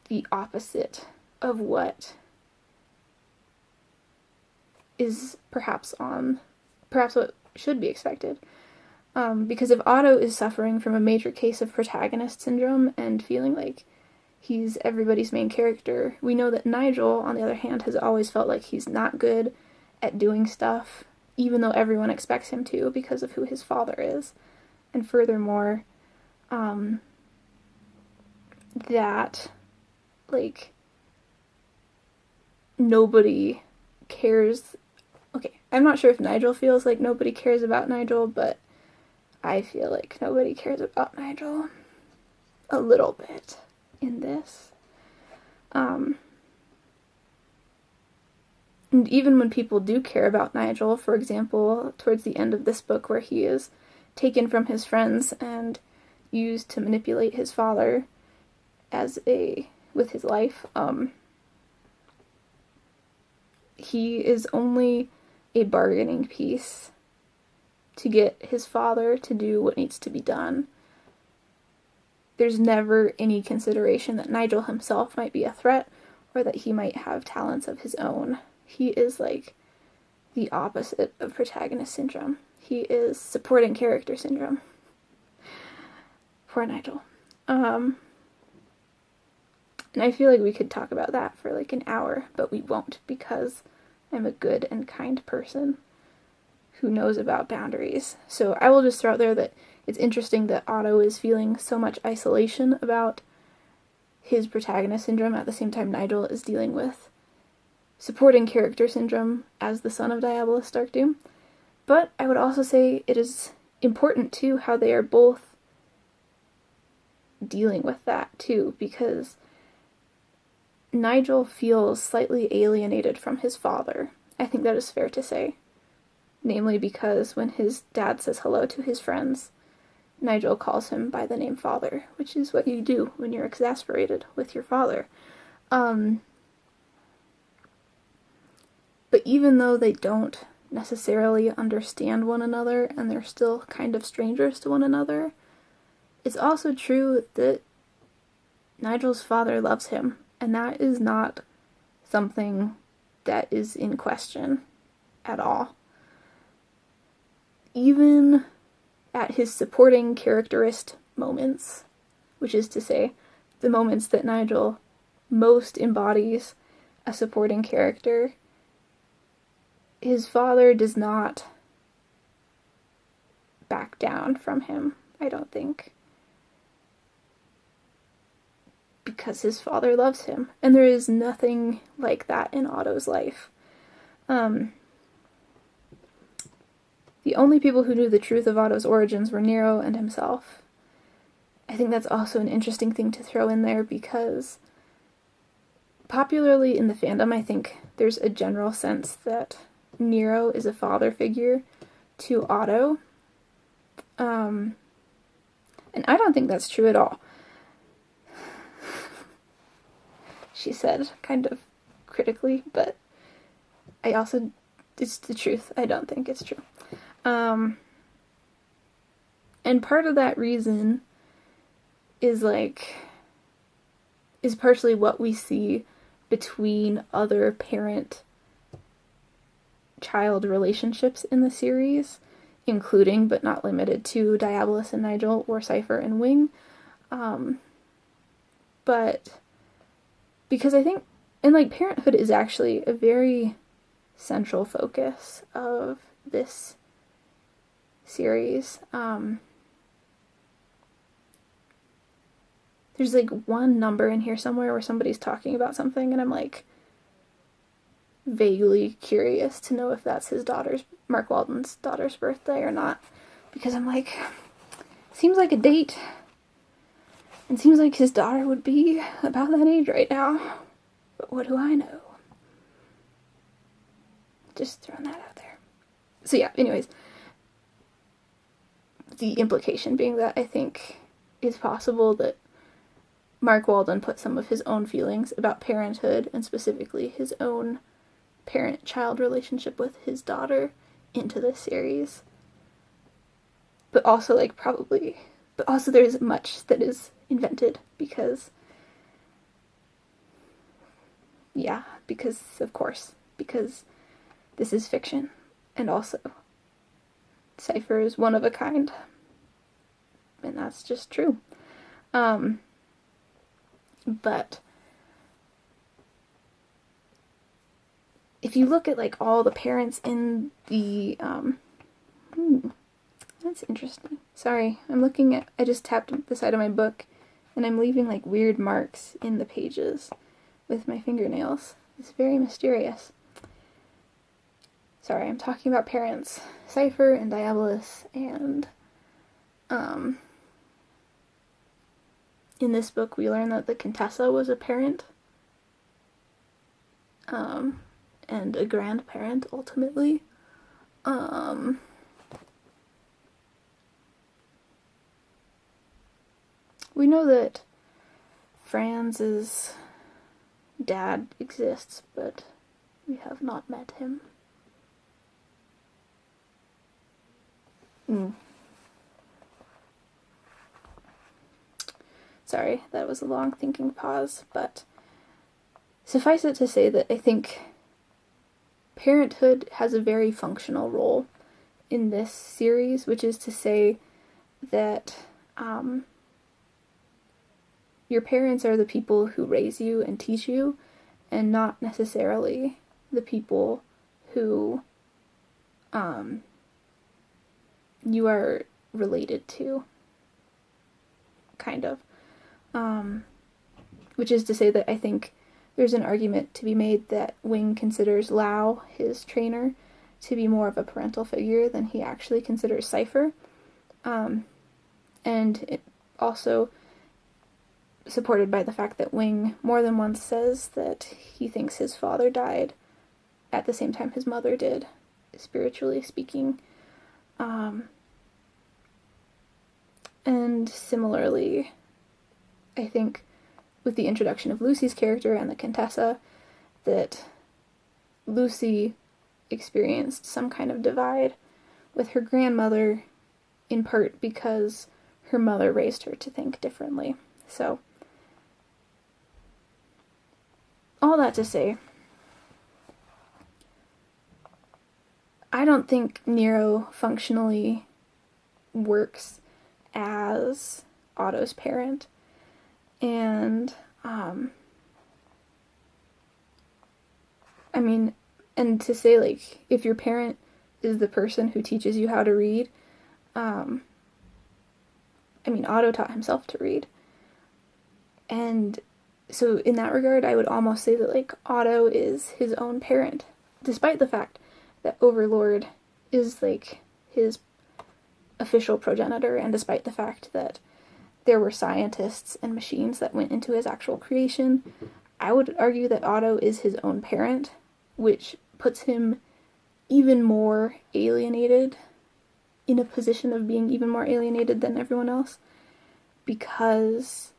the opposite of what is perhaps what should be expected. Because if Otto is suffering from a major case of protagonist syndrome and feeling like he's everybody's main character, we know that Nigel, on the other hand, has always felt like he's not good at doing stuff, even though everyone expects him to because of who his father is. And furthermore, that, like, nobody cares. Okay, I'm not sure if Nigel feels like nobody cares about Nigel, but I feel like nobody cares about Nigel a little bit in this. And even when people do care about Nigel, for example, towards the end of this book where he is taken from his friends and used to manipulate his father with his life, he is only a bargaining piece to get his father to do what needs to be done. There's never any consideration that Nigel himself might be a threat or that he might have talents of his own. He is like the opposite of protagonist syndrome. He is supporting character syndrome. Poor Nigel. And I feel like we could talk about that for like an hour, but we won't, because I'm a good and kind person who knows about boundaries. So I will just throw out there that it's interesting that Otto is feeling so much isolation about his protagonist syndrome at the same time Nigel is dealing with supporting character syndrome as the son of Diabolus Darkdoom. But I would also say it is important too how they are both dealing with that too, because Nigel feels slightly alienated from his father. I think that is fair to say. Namely because when his dad says hello to his friends, Nigel calls him by the name father, which is what you do when you're exasperated with your father. But even though they don't necessarily understand one another and they're still kind of strangers to one another, it's also true that Nigel's father loves him, and that is not something that is in question at all. Even at his supporting characterist moments, which is to say, the moments that Nigel most embodies a supporting character, his father does not back down from him, I don't think. Because his father loves him. And there is nothing like that in Otto's life. The only people who knew the truth of Otto's origins were Nero and himself. I think that's also an interesting thing to throw in there because popularly in the fandom, I think there's a general sense that Nero is a father figure to Otto. And I don't think that's true at all. She said, kind of critically, but it's the truth. I don't think it's true. And part of that reason is partially what we see between other parent-child relationships in the series, including, but not limited to, Diabolus and Nigel, or Cypher and Wing. But because I think, and parenthood is actually a very central focus of this series. There's one number in here somewhere where somebody's talking about something and I'm vaguely curious to know if that's Mark Walden's daughter's birthday or not, because I'm seems like a date and seems like his daughter would be about that age right now, but what do I know? Just throwing that out there. So yeah, anyways, the implication being that I think it's possible that Mark Walden put some of his own feelings about parenthood, and specifically his own parent-child relationship with his daughter, into this series. But also, but also there's much that is invented because of course, because this is fiction, and also Cypher is one of a kind, and that's just true. But if you look at all the parents in the that's interesting. Sorry, I just tapped the side of my book and I'm leaving weird marks in the pages with my fingernails. It's very mysterious. Sorry, I'm talking about parents. Cypher and Diabolus, and in this book we learn that the Contessa was a parent, and a grandparent ultimately. We know that Franz's dad exists, but We have not met him. Sorry, that was a long thinking pause, but suffice it to say that I think parenthood has a very functional role in this series, which is to say that your parents are the people who raise you and teach you, and not necessarily the people who you are related to, kind of. Which is to say that I think there's an argument to be made that Wing considers Lao, his trainer, to be more of a parental figure than he actually considers Cypher. And it also supported by the fact that Wing more than once says that he thinks his father died at the same time his mother did, spiritually speaking. And similarly, I think with the introduction of Lucy's character and the Contessa, that Lucy experienced some kind of divide with her grandmother, in part because her mother raised her to think differently. So, all that to say, I don't think Nero functionally works as Otto's parent. And, I mean, and to say, like, if your parent is the person who teaches you how to read, I mean, Otto taught himself to read. And so in that regard, I would almost say that, like, Otto is his own parent, despite the fact that Overlord is, like, his official progenitor, and despite the fact that there were scientists and machines that went into his actual creation. I would argue that Otto is his own parent, which puts him even more alienated, in a position of being even more alienated than everyone else, because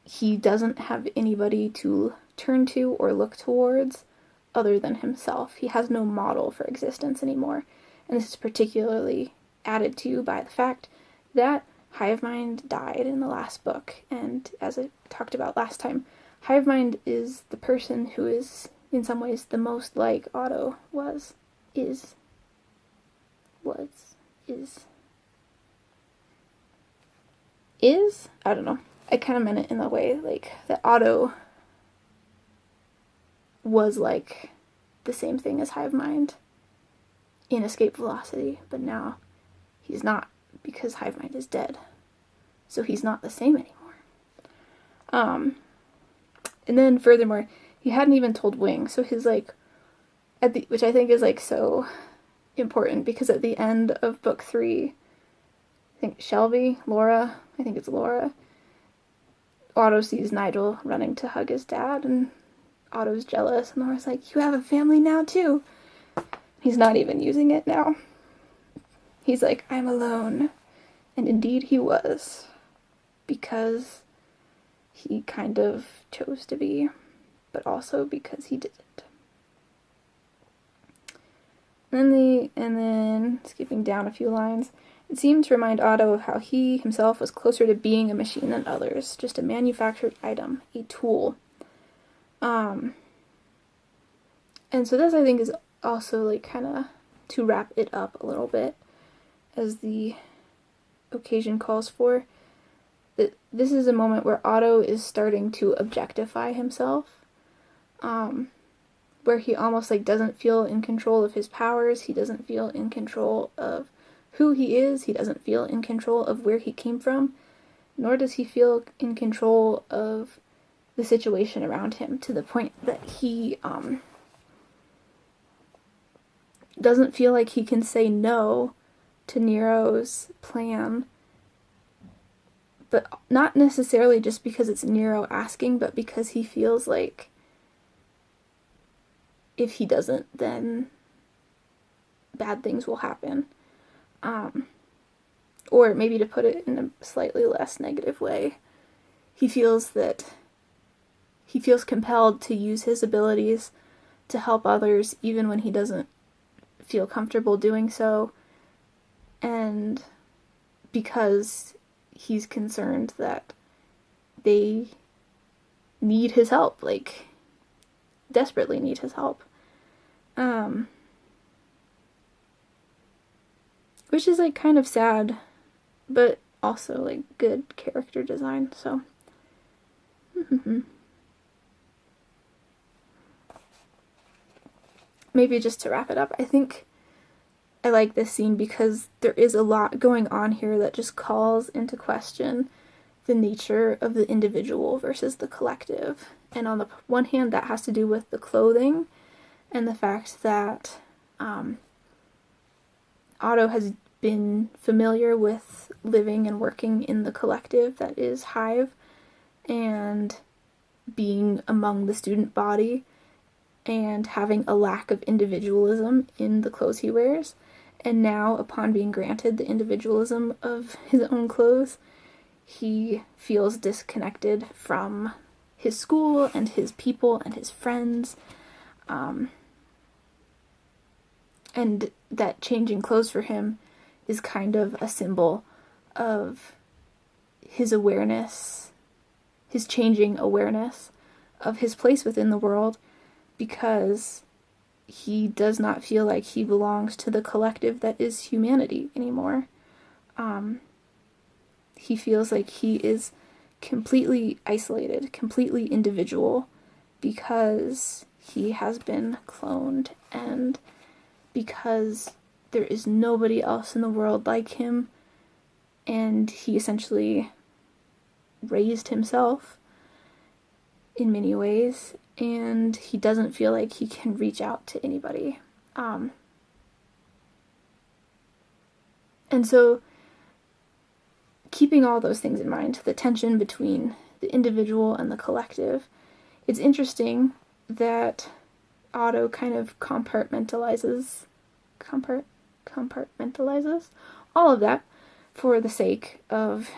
he doesn't have anybody to turn to or look towards other than himself. He has no model for existence anymore, and this is particularly added to by the fact that Hivemind died in the last book, and as I talked about last time, Hivemind is the person who is, in some ways, the most like Otto is. I don't know. I kind of meant it in the way, like, that Otto was, like, the same thing as Hivemind in Escape Velocity, but now he's not, because Hivemind is dead. So he's not the same anymore. And then furthermore, he hadn't even told Wing, so his, like, which I think is, like, so important, because at the end of book 3, I think Laura, Otto sees Nigel running to hug his dad, and Otto's jealous, and Laura's like, you have a family now too. He's not even using it now. He's like, I'm alone. And indeed he was, because he kind of chose to be, but also because he didn't. And then, skipping down a few lines, it seemed to remind Otto of how he himself was closer to being a machine than others, just a manufactured item, a tool. And so this, I think, is also, like, kind of to wrap it up a little bit, as the occasion calls for, that this is a moment where Otto is starting to objectify himself, where he almost, like, doesn't feel in control of his powers, he doesn't feel in control of who he is, he doesn't feel in control of where he came from, nor does he feel in control of the situation around him, to the point that he doesn't feel like he can say no to Nero's plan, but not necessarily just because it's Nero asking, but because he feels like if he doesn't, then bad things will happen. Or maybe to put it in a slightly less negative way, he feels compelled to use his abilities to help others even when he doesn't feel comfortable doing so, and because he's concerned that they need his help, like, desperately need his help. Which is, like, kind of sad, but also, like, good character design, so. Maybe just to wrap it up, I think I like this scene because there is a lot going on here that just calls into question the nature of the individual versus the collective. And on the one hand, that has to do with the clothing and the fact that Otto has been familiar with living and working in the collective that is HIVE and being among the student body and having a lack of individualism in the clothes he wears. And now, upon being granted the individualism of his own clothes, he feels disconnected from his school and his people and his friends. And that changing clothes for him is kind of a symbol of his awareness, his changing awareness of his place within the world, because he does not feel like he belongs to the collective that is humanity anymore. He feels like he is completely isolated, completely individual, because he has been cloned and because there is nobody else in the world like him, and he essentially raised himself in many ways, and he doesn't feel like he can reach out to anybody. And so, keeping all those things in mind, the tension between the individual and the collective, it's interesting that Otto kind of compartmentalizes all of that for the sake of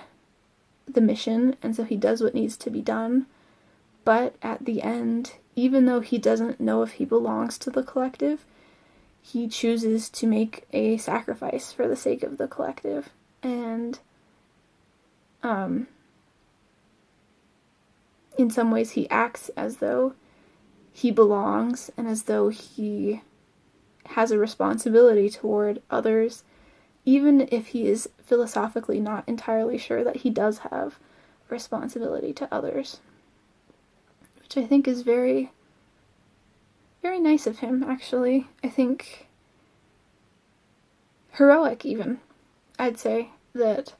the mission, and so he does what needs to be done. But at the end, even though he doesn't know if he belongs to the collective, he chooses to make a sacrifice for the sake of the collective. And in some ways he acts as though he belongs and as though he has a responsibility toward others, even if he is philosophically not entirely sure that he does have a responsibility to others. Which I think is very, very nice of him, actually. I think heroic, even. I'd say that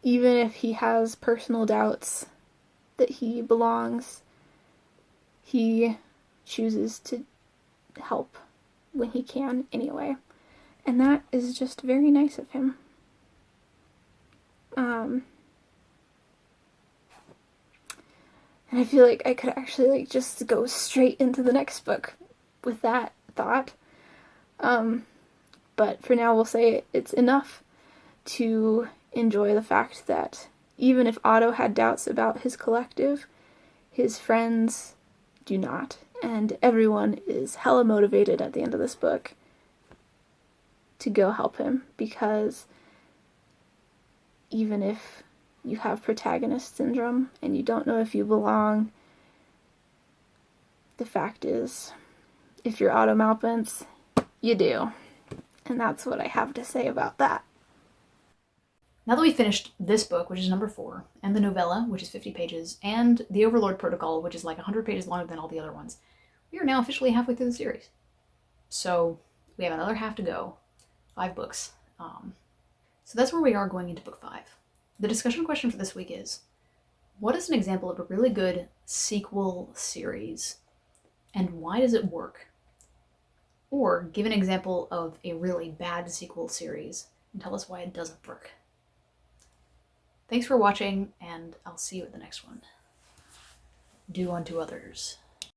even if he has personal doubts that he belongs, he chooses to help when he can anyway. And that is just very nice of him. And I feel like I could actually just go straight into the next book with that thought. But for now we'll say it's enough to enjoy the fact that even if Otto had doubts about his collective, his friends do not. And everyone is hella motivated at the end of this book to go help him, because even if you have protagonist syndrome and you don't know if you belong, the fact is, if you're Otto Malpence, you do. And that's what I have to say about that. Now that we've finished this book, which is number 4, and the novella, which is 50 pages, and the Overlord Protocol, which is like 100 pages longer than all the other ones, we are now officially halfway through the series. So we have another half to go. 5 books. So that's where we are going into book 5. The discussion question for this week is, what is an example of a really good sequel series, and why does it work? Or give an example of a really bad sequel series and tell us why it doesn't work. Thanks for watching, and I'll see you at the next one. Do unto others